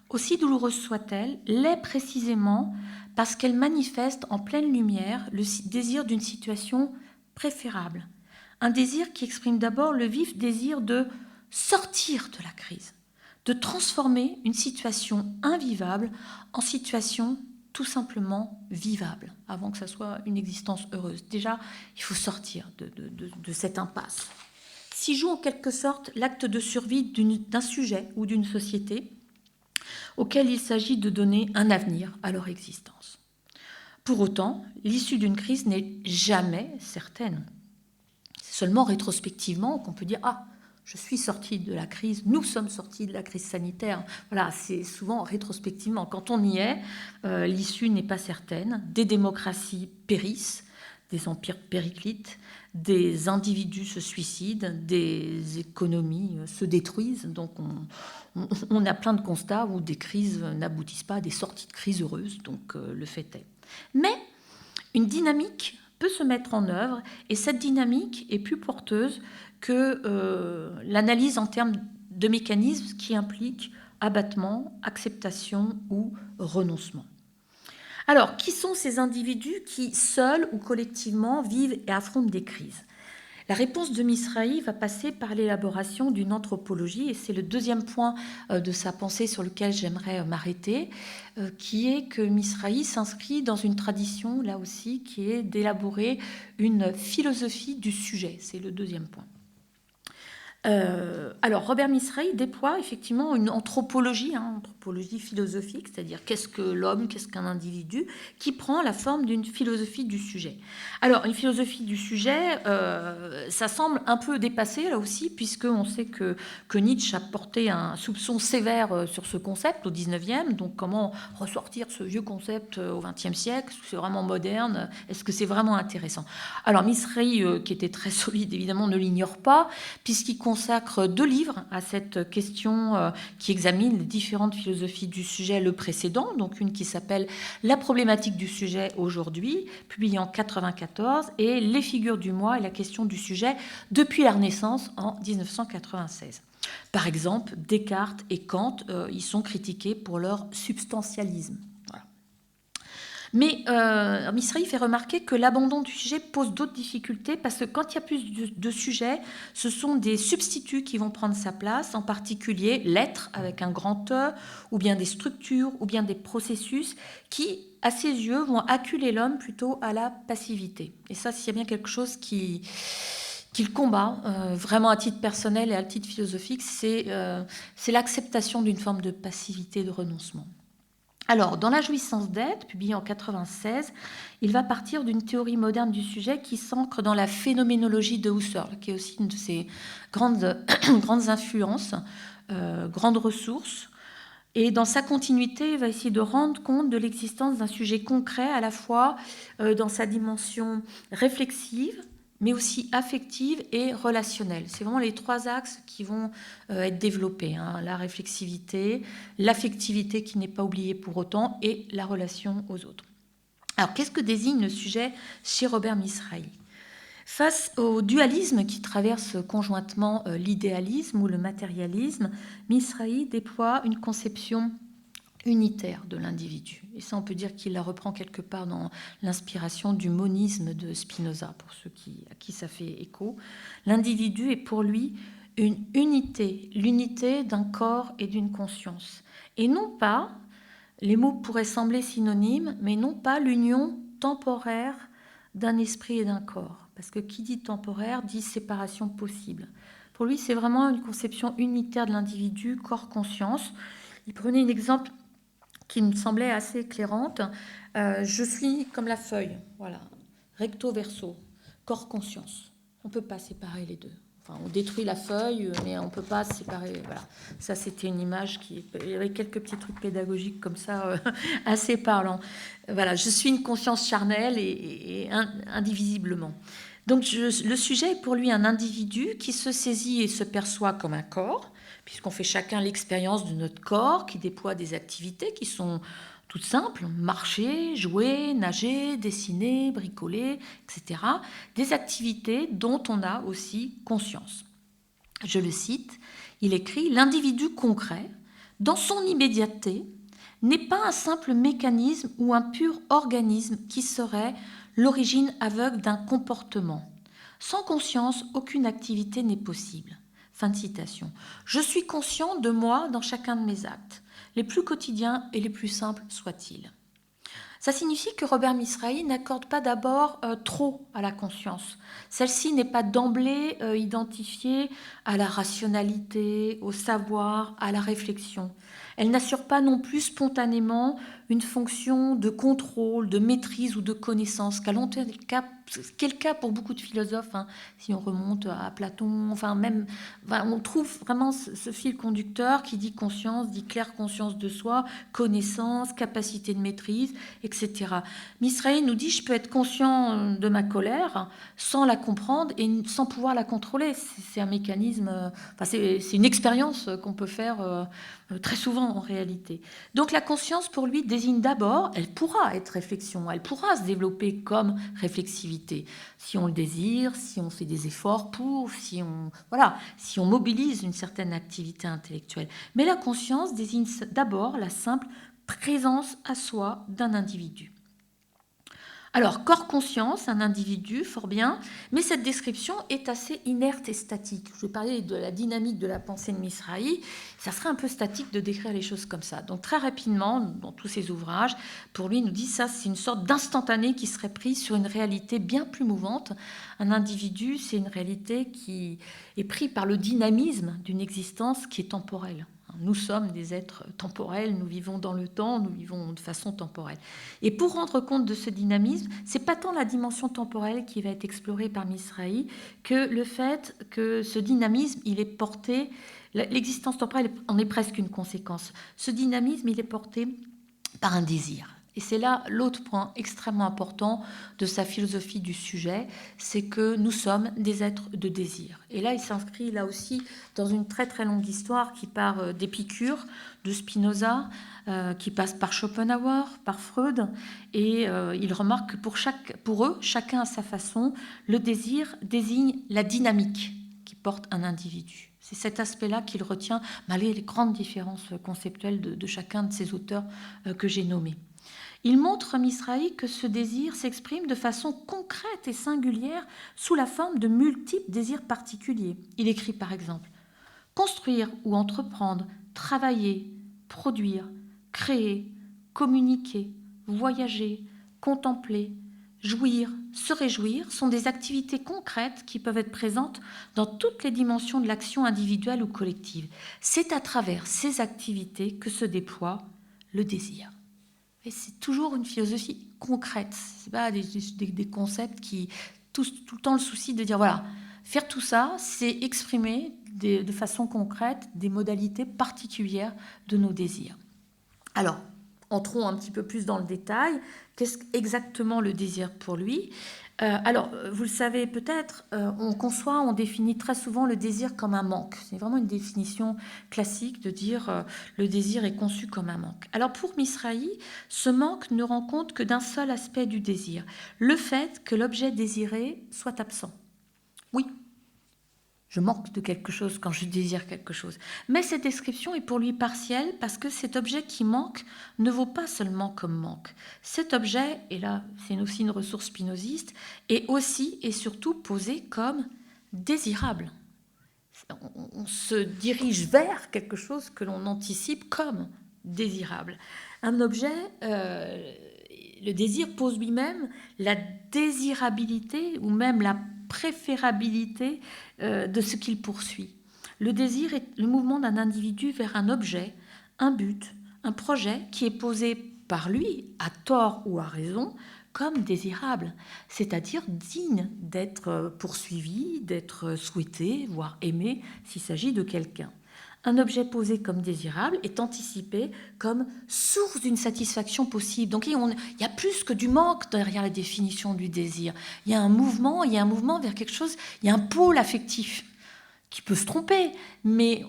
aussi douloureuse soit-elle, l'est précisément parce qu'elle manifeste en pleine lumière le désir d'une situation préférable. Un désir qui exprime d'abord le vif désir de sortir de la crise, de transformer une situation invivable en situation tout simplement vivable, avant que ça soit une existence heureuse. Déjà, il faut sortir de cette impasse. S'y joue en quelque sorte l'acte de survie d'un sujet ou d'une société auquel il s'agit de donner un avenir à leur existence. Pour autant, l'issue d'une crise n'est jamais certaine. C'est seulement rétrospectivement qu'on peut dire « Ah, je suis sorti de la crise, nous sommes sortis de la crise sanitaire ». Voilà, c'est souvent rétrospectivement. Quand on y est, l'issue n'est pas certaine. Des démocraties périssent, des empires périclitent, des individus se suicident, des économies se détruisent. Donc on a plein de constats où des crises n'aboutissent pas à des sorties de crise heureuses. Donc le fait est. Mais une dynamique peut se mettre en œuvre et cette dynamique est plus porteuse que l'analyse en termes de mécanismes qui impliquent abattement, acceptation ou renoncement. Alors, qui sont ces individus qui, seuls ou collectivement, vivent et affrontent des crises ? La réponse de Misrahi va passer par l'élaboration d'une anthropologie, et c'est le deuxième point de sa pensée sur lequel j'aimerais m'arrêter, qui est que Misrahi s'inscrit dans une tradition, là aussi, qui est d'élaborer une philosophie du sujet. C'est le deuxième point. Alors, Robert Misrahi déploie effectivement une anthropologie philosophique, c'est-à-dire qu'est-ce que l'homme, qu'est-ce qu'un individu, qui prend la forme d'une philosophie du sujet. Alors, une philosophie du sujet, ça semble un peu dépassé là aussi, puisqu'on sait que Nietzsche a porté un soupçon sévère sur ce concept au 19e, donc comment ressortir ce vieux concept au 20e siècle, est-ce que c'est vraiment moderne, est-ce que c'est vraiment intéressant ? Alors, Misrahi, qui était très solide, évidemment, ne l'ignore pas, puisqu'il consacre 2 livres à cette question qui examine les différentes philosophies du sujet, le précédent, donc une qui s'appelle « La problématique du sujet aujourd'hui », publiée en 1994, et « Les figures du moi et la question du sujet depuis la Renaissance » en 1996. Par exemple, Descartes et Kant, ils sont critiqués pour leur substantialisme. Mais Misrahi fait remarquer que l'abandon du sujet pose d'autres difficultés parce que quand il y a plus de sujets, ce sont des substituts qui vont prendre sa place, en particulier l'être avec un grand E, ou bien des structures, ou bien des processus qui, à ses yeux, vont acculer l'homme plutôt à la passivité. Et ça, s'il y a bien quelque chose qu'il combat, vraiment à titre personnel et à titre philosophique, c'est l'acceptation d'une forme de passivité, de renoncement. Alors, dans La jouissance d'être, publié en 1996, il va partir d'une théorie moderne du sujet qui s'ancre dans la phénoménologie de Husserl, qui est aussi une de ses grandes influences, grandes ressources. Et dans sa continuité, il va essayer de rendre compte de l'existence d'un sujet concret, à la fois dans sa dimension réflexive, mais aussi affective et relationnelle. C'est vraiment les 3 axes qui vont être développés, la réflexivité, l'affectivité qui n'est pas oubliée pour autant, et la relation aux autres. Alors, qu'est-ce que désigne le sujet chez Robert Misrahi ? Face au dualisme qui traverse conjointement l'idéalisme ou le matérialisme, Misrahi déploie une conception unitaire de l'individu. Et ça, on peut dire qu'il la reprend quelque part dans l'inspiration du monisme de Spinoza, pour ceux à qui ça fait écho. L'individu est pour lui une unité, l'unité d'un corps et d'une conscience. Et non pas, les mots pourraient sembler synonymes, mais non pas l'union temporaire d'un esprit et d'un corps. Parce que qui dit temporaire dit séparation possible. Pour lui, c'est vraiment une conception unitaire de l'individu, corps-conscience. Il prenait un exemple qui me semblait assez éclairante. Je suis comme la feuille, voilà, recto verso, corps conscience. On ne peut pas séparer les deux. Enfin, on détruit la feuille, mais on ne peut pas séparer. Voilà. Ça, c'était une image il y avait quelques petits trucs pédagogiques comme ça, assez parlants. Voilà, je suis une conscience charnelle et indivisiblement. Donc, le sujet est pour lui un individu qui se saisit et se perçoit comme un corps, puisqu'on fait chacun l'expérience de notre corps, qui déploie des activités qui sont toutes simples, marcher, jouer, nager, dessiner, bricoler, etc. Des activités dont on a aussi conscience. Je le cite, il écrit « L'individu concret, dans son immédiateté, n'est pas un simple mécanisme ou un pur organisme qui serait l'origine aveugle d'un comportement. Sans conscience, aucune activité n'est possible. » Fin de citation. Je suis conscient de moi dans chacun de mes actes, les plus quotidiens et les plus simples soient-ils. Ça signifie que Robert Mizrahi n'accorde pas d'abord trop à la conscience. Celle-ci n'est pas d'emblée identifiée à la rationalité, au savoir, à la réflexion. Elle n'assure pas non plus spontanément une fonction de contrôle, de maîtrise ou de connaissance, quel est le cas pour beaucoup de philosophes, hein, si on remonte à Platon, on trouve vraiment ce fil conducteur qui dit conscience, dit claire conscience de soi, connaissance, capacité de maîtrise, etc. Mizrahi nous dit, je peux être conscient de ma colère sans la comprendre et sans pouvoir la contrôler. C'est un mécanisme, c'est une expérience qu'on peut faire très souvent en réalité. Donc la conscience pour lui désigne d'abord, elle pourra être réflexion, elle pourra se développer comme réflexivité, si on le désire, si on fait des efforts pour, si on mobilise une certaine activité intellectuelle. Mais la conscience désigne d'abord la simple présence à soi d'un individu. Alors, corps-conscience, un individu, fort bien, mais cette description est assez inerte et statique. Je vais parler de la dynamique de la pensée de Mizrahi. Ça serait un peu statique de décrire les choses comme ça. Donc, très rapidement, dans tous ses ouvrages, pour lui, il nous dit ça, c'est une sorte d'instantané qui serait pris sur une réalité bien plus mouvante. Un individu, c'est une réalité qui est prise par le dynamisme d'une existence qui est temporelle. Nous sommes des êtres temporels, nous vivons dans le temps, nous vivons de façon temporelle. Et pour rendre compte de ce dynamisme, c'est pas tant la dimension temporelle qui va être explorée par Mizrahi que le fait que ce dynamisme, il est porté, l'existence temporelle en est presque une conséquence. Ce dynamisme, il est porté par un désir. Et c'est là l'autre point extrêmement important de sa philosophie du sujet, c'est que nous sommes des êtres de désir. Et là, il s'inscrit là aussi dans une très très longue histoire qui part d'Épicure, de Spinoza, qui passe par Schopenhauer, par Freud, et il remarque que pour eux, chacun à sa façon, le désir désigne la dynamique qui porte un individu. C'est cet aspect-là qu'il retient, malgré les grandes différences conceptuelles de chacun de ces auteurs que j'ai nommés. Il montre, Mizrahi, que ce désir s'exprime de façon concrète et singulière sous la forme de multiples désirs particuliers. Il écrit par exemple « Construire ou entreprendre, travailler, produire, créer, communiquer, voyager, contempler, jouir, se réjouir sont des activités concrètes qui peuvent être présentes dans toutes les dimensions de l'action individuelle ou collective. C'est à travers ces activités que se déploie le désir. » Et c'est toujours une philosophie concrète. Ce n'est pas des concepts qui... Tout le temps le souci de dire, voilà, faire tout ça, c'est exprimer de façon concrète des modalités particulières de nos désirs. Alors, entrons un petit peu plus dans le détail. Qu'est-ce exactement le désir pour lui ? Alors, vous le savez peut-être, on définit très souvent le désir comme un manque. C'est vraiment une définition classique de dire le désir est conçu comme un manque. Alors pour Mizrahi, ce manque ne rend compte que d'un seul aspect du désir, le fait que l'objet désiré soit absent. Oui, je manque de quelque chose quand je désire quelque chose. Mais cette description est pour lui partielle parce que cet objet qui manque ne vaut pas seulement comme manque. Cet objet, et là c'est aussi une ressource spinoziste, est aussi et surtout posé comme désirable. On se dirige vers quelque chose que l'on anticipe comme désirable. Un objet, le désir pose lui-même la désirabilité ou même la préférabilité de ce qu'il poursuit. Le désir est le mouvement d'un individu vers un objet, un but, un projet qui est posé par lui, à tort ou à raison, comme désirable, c'est-à-dire digne d'être poursuivi, d'être souhaité, voire aimé s'il s'agit de quelqu'un. Un objet posé comme désirable est anticipé comme source d'une satisfaction possible. Donc il y a plus que du manque derrière la définition du désir. Il y a un mouvement vers quelque chose, il y a un pôle affectif qui peut se tromper, mais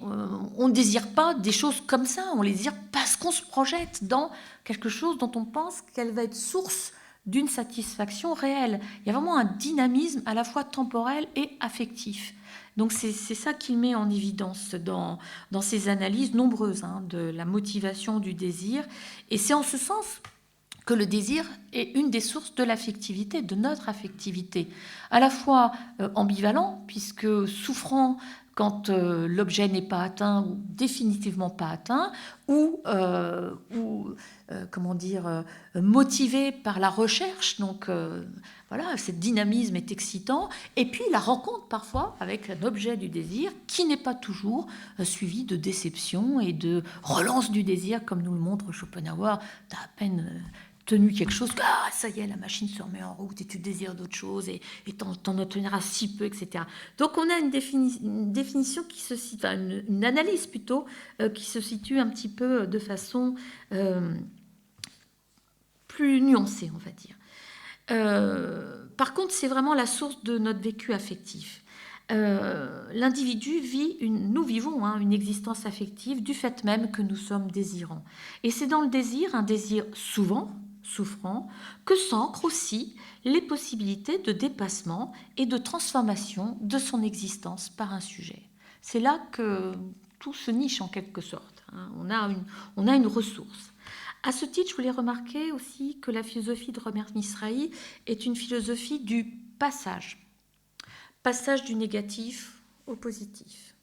on ne désire pas des choses comme ça, on les désire parce qu'on se projette dans quelque chose dont on pense qu'elle va être source d'une satisfaction réelle. Il y a vraiment un dynamisme à la fois temporel et affectif. Donc c'est ça qu'il met en évidence dans ses analyses nombreuses de la motivation du désir. Et c'est en ce sens que le désir est une des sources de l'affectivité, de notre affectivité. À la fois ambivalent, puisque souffrant quand l'objet n'est pas atteint ou définitivement pas atteint, ou comment dire, motivé par la recherche. Donc voilà, ce dynamisme est excitant. Et puis la rencontre parfois avec un objet du désir qui n'est pas toujours suivi de déception et de relance du désir, comme nous le montre Schopenhauer. T'as à peine tenu quelque chose, ça y est, la machine se remet en route et tu désires d'autres choses et t'en obtiendras si peu, etc. Donc on a une définition qui se situe, enfin une analyse plutôt, qui se situe un petit peu de façon plus nuancée, on va dire. Par contre, c'est vraiment la source de notre vécu affectif. L'individu nous vivons une existence affective du fait même que nous sommes désirants. Et c'est dans le désir, un désir souvent souffrant, que s'ancrent aussi les possibilités de dépassement et de transformation de son existence par un sujet. C'est là que tout se niche en quelque sorte. On a une ressource. À ce titre, je voulais remarquer aussi que la philosophie de Robert Misrahi est une philosophie du passage. Passage du négatif au positif.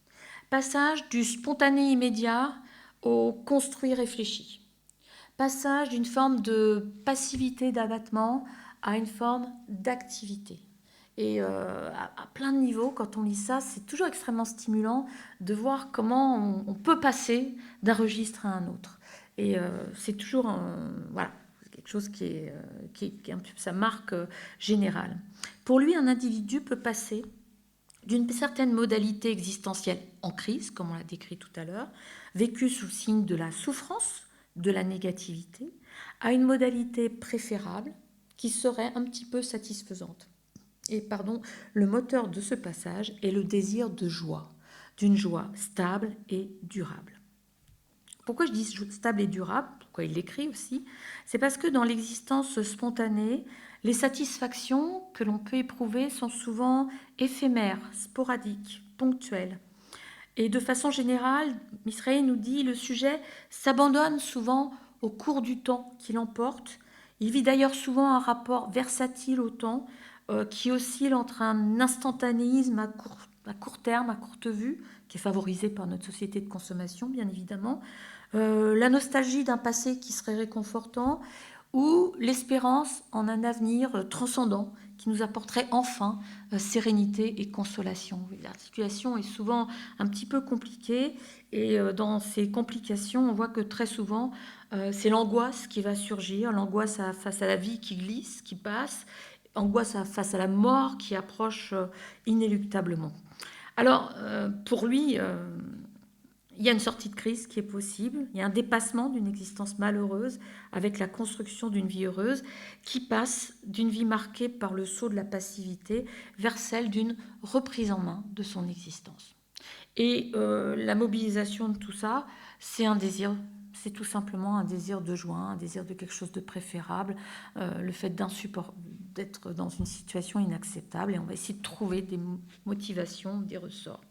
Passage du spontané immédiat au construit réfléchi. Passage d'une forme de passivité d'abattement à une forme d'activité. Et à plein de niveaux, quand on lit ça, c'est toujours extrêmement stimulant de voir comment on peut passer d'un registre à un autre. Et c'est toujours voilà, quelque chose qui est un peu sa marque générale. Pour lui, un individu peut passer d'une certaine modalité existentielle en crise, comme on l'a décrit tout à l'heure, vécue sous le signe de la souffrance, de la négativité, à une modalité préférable qui serait un petit peu satisfaisante. Et le moteur de ce passage est le désir de joie, d'une joie stable et durable. Pourquoi je dis stable et durable, pourquoi il l'écrit aussi, c'est parce que dans l'existence spontanée, les satisfactions que l'on peut éprouver sont souvent éphémères, sporadiques, ponctuelles. Et de façon générale, Misrahi nous dit, le sujet s'abandonne souvent au cours du temps qui l'emporte. Il vit d'ailleurs souvent un rapport versatile au temps qui oscille entre un instantanéisme à court terme, à courte vue, qui est favorisé par notre société de consommation, bien évidemment, la nostalgie d'un passé qui serait réconfortant, ou l'espérance en un avenir transcendant qui nous apporterait enfin sérénité et consolation. La situation est souvent un petit peu compliquée et dans ces complications, on voit que très souvent, c'est l'angoisse qui va surgir, l'angoisse face à la vie qui glisse, qui passe, angoisse face à la mort qui approche inéluctablement. Alors, pour lui, il y a une sortie de crise qui est possible, il y a un dépassement d'une existence malheureuse avec la construction d'une vie heureuse qui passe d'une vie marquée par le saut de la passivité vers celle d'une reprise en main de son existence. Et la mobilisation de tout ça, c'est un désir, c'est tout simplement un désir de joie, un désir de quelque chose de préférable, le fait d'être dans une situation inacceptable, et on va essayer de trouver des motivations, des ressorts.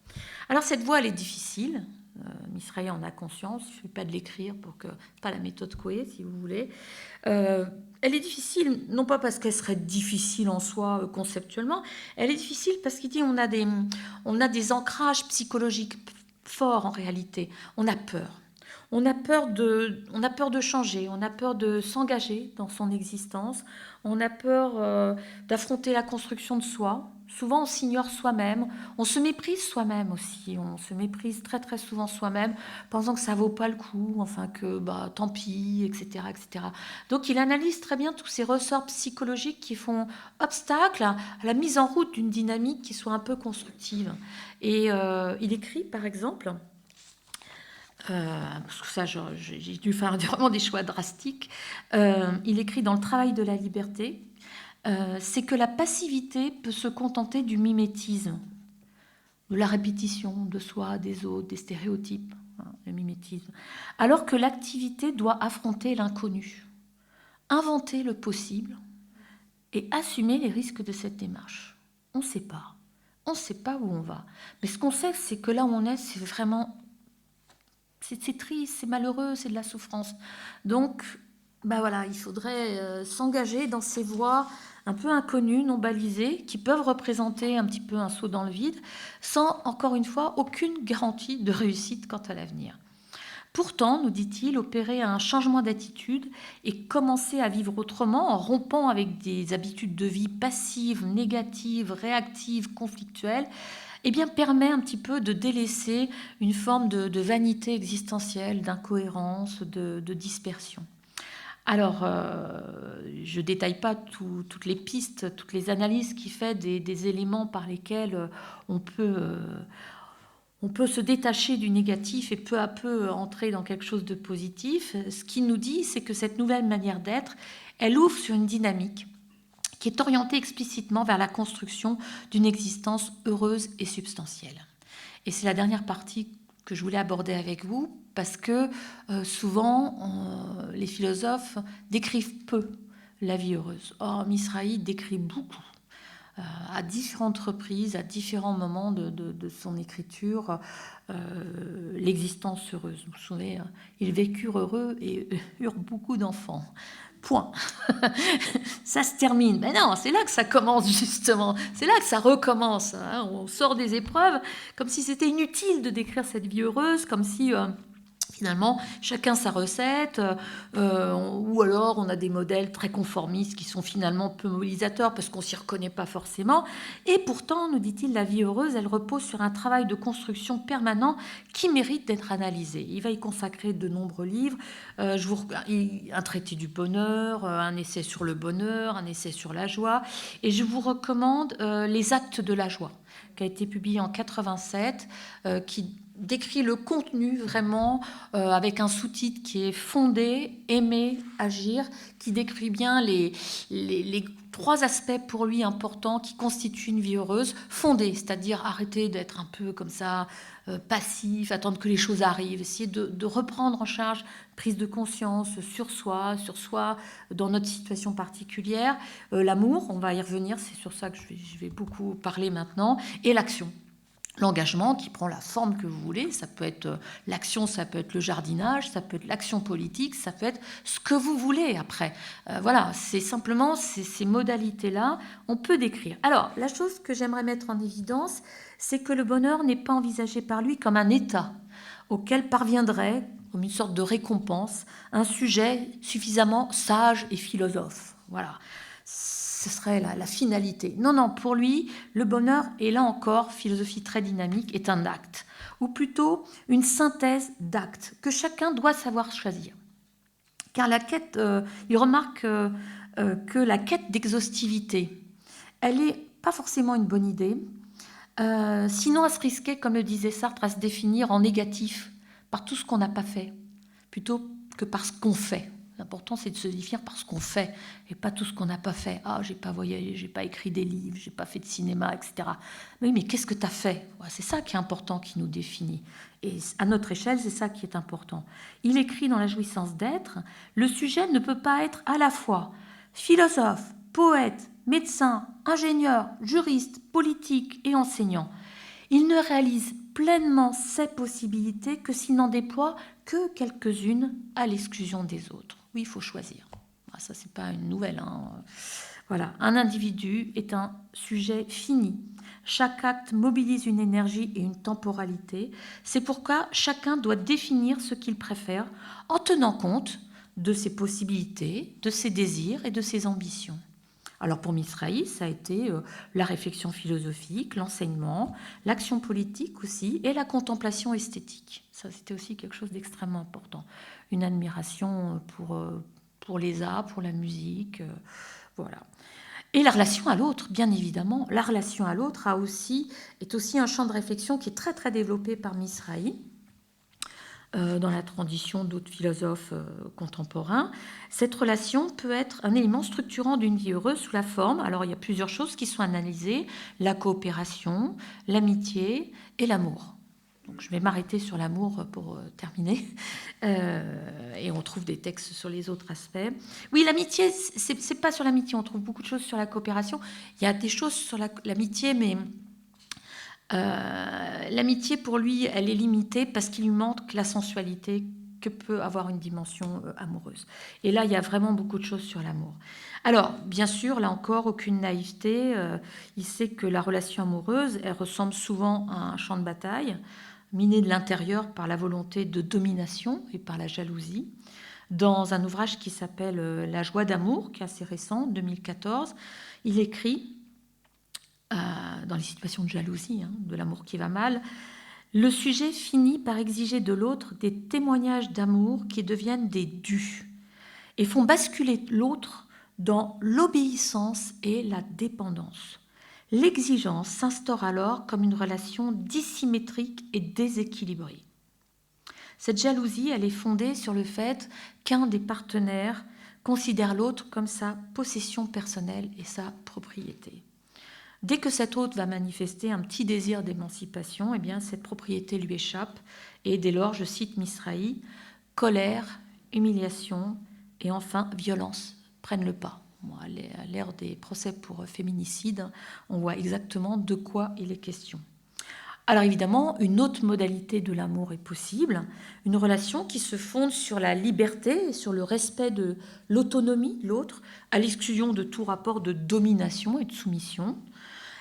Alors cette voie, elle est difficile. Misrahi en a conscience, il ne suffit pas de l'écrire pour que... pas la méthode Coué, si vous voulez. Elle est difficile, non pas parce qu'elle serait difficile en soi conceptuellement, elle est difficile parce qu'il dit on a des ancrages psychologiques forts en réalité. On a peur. On a peur de changer, on a peur de s'engager dans son existence, on a peur d'affronter la construction de soi. Souvent, on s'ignore soi-même, on se méprise soi-même aussi, on se méprise très très souvent soi-même, pensant que ça vaut pas le coup, enfin que tant pis, etc., etc. Donc, il analyse très bien tous ces ressorts psychologiques qui font obstacle à la mise en route d'une dynamique qui soit un peu constructive. Et il écrit, par exemple, parce que ça, j'ai dû faire vraiment des choix drastiques. Il écrit dans Le travail de la liberté, c'est que la passivité peut se contenter du mimétisme, de la répétition de soi, des autres, des stéréotypes, le mimétisme, alors que l'activité doit affronter l'inconnu, inventer le possible, et assumer les risques de cette démarche. On ne sait pas. On ne sait pas où on va. Mais ce qu'on sait, c'est que là où on est, c'est vraiment... C'est triste, c'est malheureux, c'est de la souffrance. Donc, voilà, il faudrait s'engager dans ces voies un peu inconnues, non balisées, qui peuvent représenter un petit peu un saut dans le vide, sans, encore une fois, aucune garantie de réussite quant à l'avenir. Pourtant, nous dit-il, opérer un changement d'attitude et commencer à vivre autrement en rompant avec des habitudes de vie passives, négatives, réactives, conflictuelles, permet un petit peu de délaisser une forme de vanité existentielle, d'incohérence, de dispersion. Alors, je ne détaille pas toutes les pistes, toutes les analyses qu'il fait des éléments par lesquels on peut se détacher du négatif et peu à peu entrer dans quelque chose de positif. Ce qu'il nous dit, c'est que cette nouvelle manière d'être, elle ouvre sur une dynamique qui est orientée explicitement vers la construction d'une existence heureuse et substantielle. Et c'est la dernière partie que je voulais aborder avec vous, parce que souvent, les philosophes décrivent peu la vie heureuse. Or, Misrahi décrit beaucoup. À différentes reprises, à différents moments de son écriture, l'existence heureuse. Vous vous souvenez, ils vécurent heureux et eurent beaucoup d'enfants. Point. Ça se termine. Mais non, c'est là que ça commence justement. C'est là que ça recommence. Hein. On sort des épreuves comme si c'était inutile de décrire cette vie heureuse, comme si... Finalement, chacun sa recette, ou alors on a des modèles très conformistes qui sont finalement peu mobilisateurs parce qu'on ne s'y reconnaît pas forcément. Et pourtant, nous dit-il, la vie heureuse, elle repose sur un travail de construction permanent qui mérite d'être analysé. Il va y consacrer de nombreux livres, un traité du bonheur, un essai sur le bonheur, un essai sur la joie. Et je vous recommande Les Actes de la joie, qui a été publié en 87, qui décrit le contenu vraiment avec un sous-titre qui est Fonder, aimer, agir, qui décrit bien les 3 aspects pour lui importants qui constituent une vie heureuse. Fonder, c'est-à-dire arrêter d'être un peu comme ça, passif, attendre que les choses arrivent, essayer de reprendre en charge, prise de conscience sur soi dans notre situation particulière. L'amour, on va y revenir, c'est sur ça que je vais beaucoup parler maintenant, et l'action. L'engagement qui prend la forme que vous voulez, ça peut être l'action, ça peut être le jardinage, ça peut être l'action politique, ça peut être ce que vous voulez après. Voilà, c'est simplement ces modalités-là, on peut décrire. Alors, la chose que j'aimerais mettre en évidence, c'est que le bonheur n'est pas envisagé par lui comme un état auquel parviendrait, comme une sorte de récompense, un sujet suffisamment sage et philosophe. Voilà. Ce serait la finalité. Non, pour lui, le bonheur, et là encore, philosophie très dynamique, est un acte, ou plutôt une synthèse d'actes que chacun doit savoir choisir. Car il remarque que la quête d'exhaustivité, elle n'est pas forcément une bonne idée, sinon à se risquer, comme le disait Sartre, à se définir en négatif par tout ce qu'on n'a pas fait, plutôt que par ce qu'on fait. L'important, c'est de se définir par ce qu'on fait et pas tout ce qu'on n'a pas fait. Ah, j'ai pas voyagé, j'ai pas écrit des livres, j'ai pas fait de cinéma, etc. Oui, mais qu'est-ce que tu as fait? C'est ça qui est important, qui nous définit. Et à notre échelle, c'est ça qui est important. Il écrit dans La jouissance d'être, le sujet ne peut pas être à la fois philosophe, poète, médecin, ingénieur, juriste, politique et enseignant. Il ne réalise pleinement ses possibilités que s'il n'en déploie que quelques-unes à l'exclusion des autres. Oui, il faut choisir. Ça, c'est pas une nouvelle. Hein. Voilà, un individu est un sujet fini. Chaque acte mobilise une énergie et une temporalité. C'est pourquoi chacun doit définir ce qu'il préfère en tenant compte de ses possibilités, de ses désirs et de ses ambitions. Alors pour Misrahi, ça a été la réflexion philosophique, l'enseignement, l'action politique aussi, et la contemplation esthétique. Ça, c'était aussi quelque chose d'extrêmement important. Une admiration pour les arts, pour la musique, voilà. Et la relation à l'autre, bien évidemment. La relation à l'autre est aussi un champ de réflexion qui est très, très développé par Misrahi. Dans la tradition d'autres philosophes contemporains. Cette relation peut être un élément structurant d'une vie heureuse sous la forme, alors il y a plusieurs choses qui sont analysées, la coopération, l'amitié et l'amour. Donc je vais m'arrêter sur l'amour pour terminer. Et on trouve des textes sur les autres aspects. Oui, l'amitié, c'est pas sur l'amitié, on trouve beaucoup de choses sur la coopération. Il y a des choses sur l'amitié, mais l'amitié pour lui, elle est limitée parce qu'il lui manque la sensualité que peut avoir une dimension amoureuse. Et là, il y a vraiment beaucoup de choses sur l'amour. Alors, bien sûr, là encore, aucune naïveté. Il sait que la relation amoureuse, elle ressemble souvent à un champ de bataille, miné de l'intérieur par la volonté de domination et par la jalousie. Dans un ouvrage qui s'appelle La joie d'amour, qui est assez récent, 2014, il écrit, dans les situations de jalousie, de l'amour qui va mal, le sujet finit par exiger de l'autre des témoignages d'amour qui deviennent des dus et font basculer l'autre dans l'obéissance et la dépendance. L'exigence s'instaure alors comme une relation dissymétrique et déséquilibrée. Cette jalousie, elle est fondée sur le fait qu'un des partenaires considère l'autre comme sa possession personnelle et sa propriété. Dès que cet autre va manifester un petit désir d'émancipation, eh bien, cette propriété lui échappe. Et dès lors, je cite Misrahi, colère, humiliation et enfin violence prennent le pas. Bon, à l'ère des procès pour féminicide, on voit exactement de quoi il est question. Alors évidemment, une autre modalité de l'amour est possible, une relation qui se fonde sur la liberté et sur le respect de l'autonomie de l'autre, à l'exclusion de tout rapport de domination et de soumission.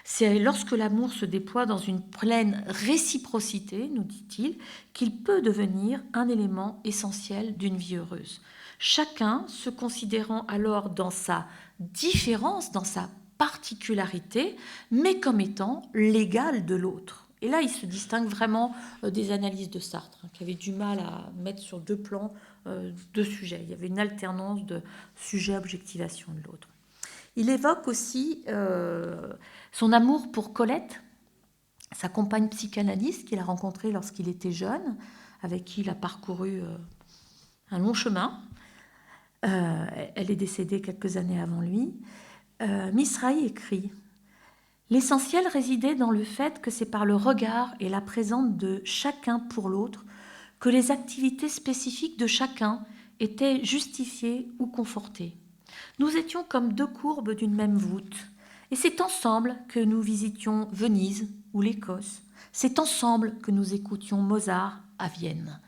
C'est lorsque l'amour se déploie dans une pleine réciprocité, nous dit-il, qu'il peut devenir un élément essentiel d'une vie heureuse. Chacun se considérant alors dans sa différence, dans sa particularité, mais comme étant l'égal de l'autre. Et là, il se distingue vraiment des analyses de Sartre, qui avait du mal à mettre sur deux plans deux sujets. Il y avait une alternance de sujet-objectivation de l'autre. Il évoque aussi son amour pour Colette, sa compagne psychanalyste qu'il a rencontrée lorsqu'il était jeune, avec qui il a parcouru un long chemin. Elle est décédée quelques années avant lui. Misrahi écrit « L'essentiel résidait dans le fait que c'est par le regard et la présence de chacun pour l'autre que les activités spécifiques de chacun étaient justifiées ou confortées. Nous étions comme deux courbes d'une même voûte. Et c'est ensemble que nous visitions Venise ou l'Écosse. C'est ensemble que nous écoutions Mozart à Vienne. »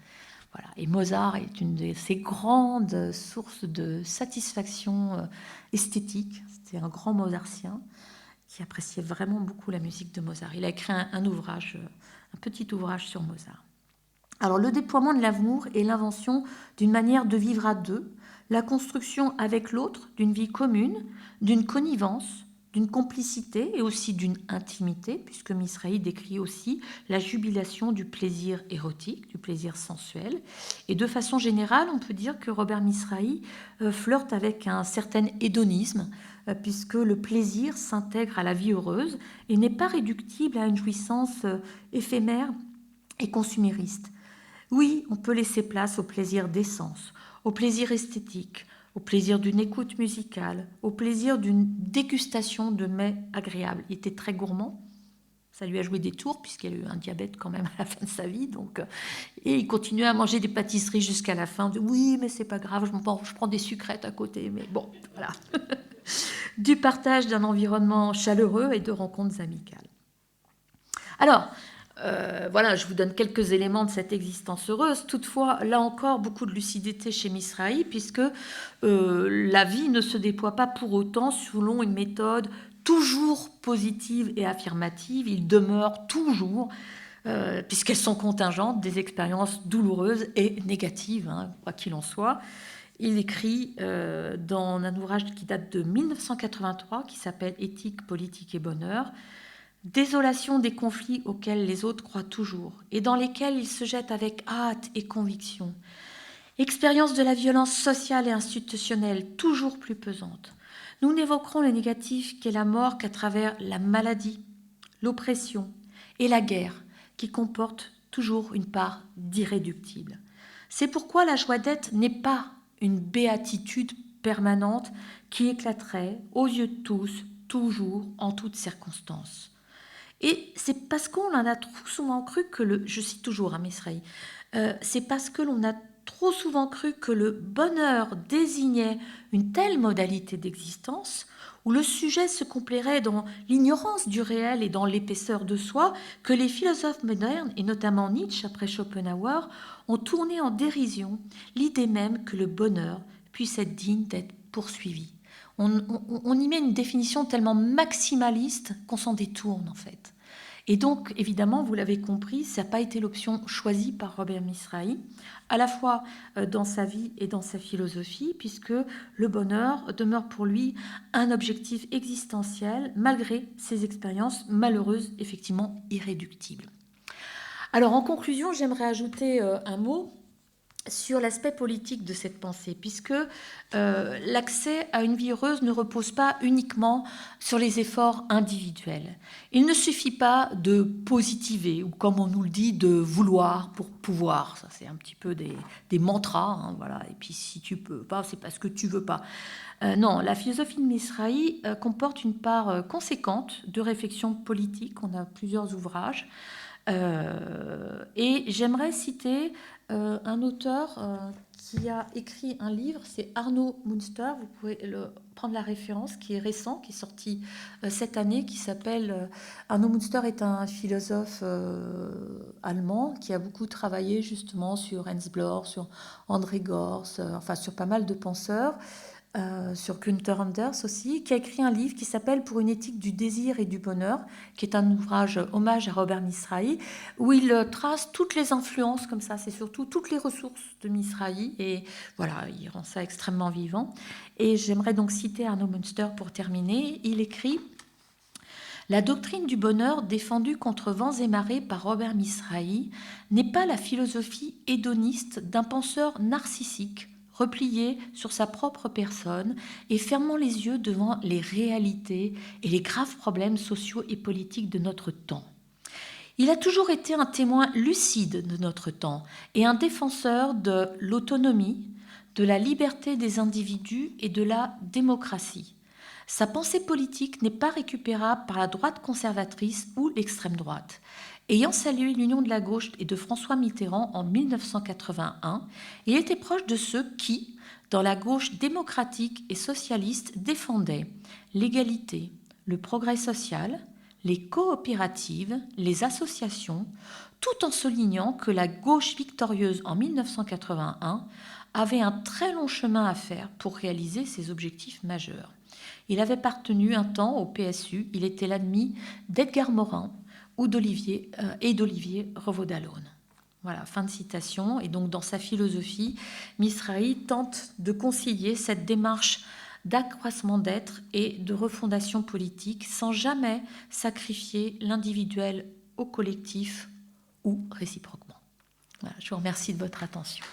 Voilà. Et Mozart est une de ces grandes sources de satisfaction esthétique. C'était un grand mozartien qui appréciait vraiment beaucoup la musique de Mozart. Il a écrit un ouvrage, un petit ouvrage sur Mozart. Alors le déploiement de l'amour est l'invention d'une manière de vivre à deux, la construction avec l'autre d'une vie commune, d'une connivence, d'une complicité et aussi d'une intimité, puisque Misrahi décrit aussi la jubilation du plaisir érotique, du plaisir sensuel. Et de façon générale, on peut dire que Robert Misrahi flirte avec un certain hédonisme, puisque le plaisir s'intègre à la vie heureuse et n'est pas réductible à une jouissance éphémère et consumériste. Oui, on peut laisser place au plaisir d'essence, au plaisir esthétique, au plaisir d'une écoute musicale, au plaisir d'une dégustation de mets agréables. Il était très gourmand, ça lui a joué des tours puisqu'il a eu un diabète quand même à la fin de sa vie. Et il continuait à manger des pâtisseries jusqu'à la fin. Oui, mais c'est pas grave, je prends des sucrètes à côté, mais bon, voilà. Du partage d'un environnement chaleureux et de rencontres amicales. Alors, voilà, je vous donne quelques éléments de cette existence heureuse. Toutefois, là encore, beaucoup de lucidité chez Misrahi, puisque la vie ne se déploie pas pour autant selon une méthode toujours positive et affirmative. Il demeure toujours, puisqu'elles sont contingentes, des expériences douloureuses et négatives, quoi qu'il en soit. Il écrit dans un ouvrage qui date de 1983, qui s'appelle « Éthique, politique et bonheur », désolation des conflits auxquels les autres croient toujours et dans lesquels ils se jettent avec hâte et conviction. Expérience de la violence sociale et institutionnelle toujours plus pesante. Nous n'évoquerons le négatif qu'est la mort qu'à travers la maladie, l'oppression et la guerre qui comportent toujours une part d'irréductible. C'est pourquoi la joie d'être n'est pas une béatitude permanente qui éclaterait aux yeux de tous, toujours, en toutes circonstances. Et c'est parce qu'on en a trop souvent cru que je cite toujours Misrahi, c'est parce que l'on a trop souvent cru que le bonheur désignait une telle modalité d'existence où le sujet se complairait dans l'ignorance du réel et dans l'épaisseur de soi, que les philosophes modernes, et notamment Nietzsche après Schopenhauer, ont tourné en dérision l'idée même que le bonheur puisse être digne d'être poursuivi. On y met une définition tellement maximaliste qu'on s'en détourne en fait. Et donc, évidemment, vous l'avez compris, ça n'a pas été l'option choisie par Robert Misrahi, à la fois dans sa vie et dans sa philosophie, puisque le bonheur demeure pour lui un objectif existentiel, malgré ses expériences malheureuses, effectivement irréductibles. Alors, en conclusion, j'aimerais ajouter un mot sur l'aspect politique de cette pensée, puisque l'accès à une vie heureuse ne repose pas uniquement sur les efforts individuels. Il ne suffit pas de positiver, ou comme on nous le dit, de vouloir pour pouvoir. Ça, c'est un petit peu des mantras, hein, voilà. Et puis si tu peux pas, c'est parce que tu veux pas. Non, la philosophie de Misrahi comporte une part conséquente de réflexion politique. On a plusieurs ouvrages. Et j'aimerais citer un auteur qui a écrit un livre, c'est Arno Münster, vous pouvez prendre la référence, qui est récent, qui est sorti cette année, qui s'appelle... Arno Münster est un philosophe allemand qui a beaucoup travaillé justement sur Ernst Bloch, sur André Gorz, enfin sur pas mal de penseurs. Sur Günther Anders aussi, qui a écrit un livre qui s'appelle Pour une éthique du désir et du bonheur, qui est un ouvrage hommage à Robert Misrahi, où il trace toutes les influences comme ça, c'est surtout toutes les ressources de Misrahi, et voilà, il rend ça extrêmement vivant. Et j'aimerais donc citer Arno Münster pour terminer. Il écrit « La doctrine du bonheur défendue contre vents et marées par Robert Misrahi n'est pas la philosophie hédoniste d'un penseur narcissique, replié sur sa propre personne et fermant les yeux devant les réalités et les graves problèmes sociaux et politiques de notre temps. Il a toujours été un témoin lucide de notre temps et un défenseur de l'autonomie, de la liberté des individus et de la démocratie. Sa pensée politique n'est pas récupérable par la droite conservatrice ou l'extrême droite. Ayant salué l'union de la gauche et de François Mitterrand en 1981, il était proche de ceux qui, dans la gauche démocratique et socialiste, défendaient l'égalité, le progrès social, les coopératives, les associations, tout en soulignant que la gauche victorieuse en 1981 avait un très long chemin à faire pour réaliser ses objectifs majeurs. Il avait appartenu un temps au PSU, il était l'ennemi d'Edgar Morin ou d'Olivier Revaud-Dallon. Voilà, fin de citation. Et donc dans sa philosophie, Misrahi tente de concilier cette démarche d'accroissement d'être et de refondation politique sans jamais sacrifier l'individuel au collectif ou réciproquement. Voilà, je vous remercie de votre attention.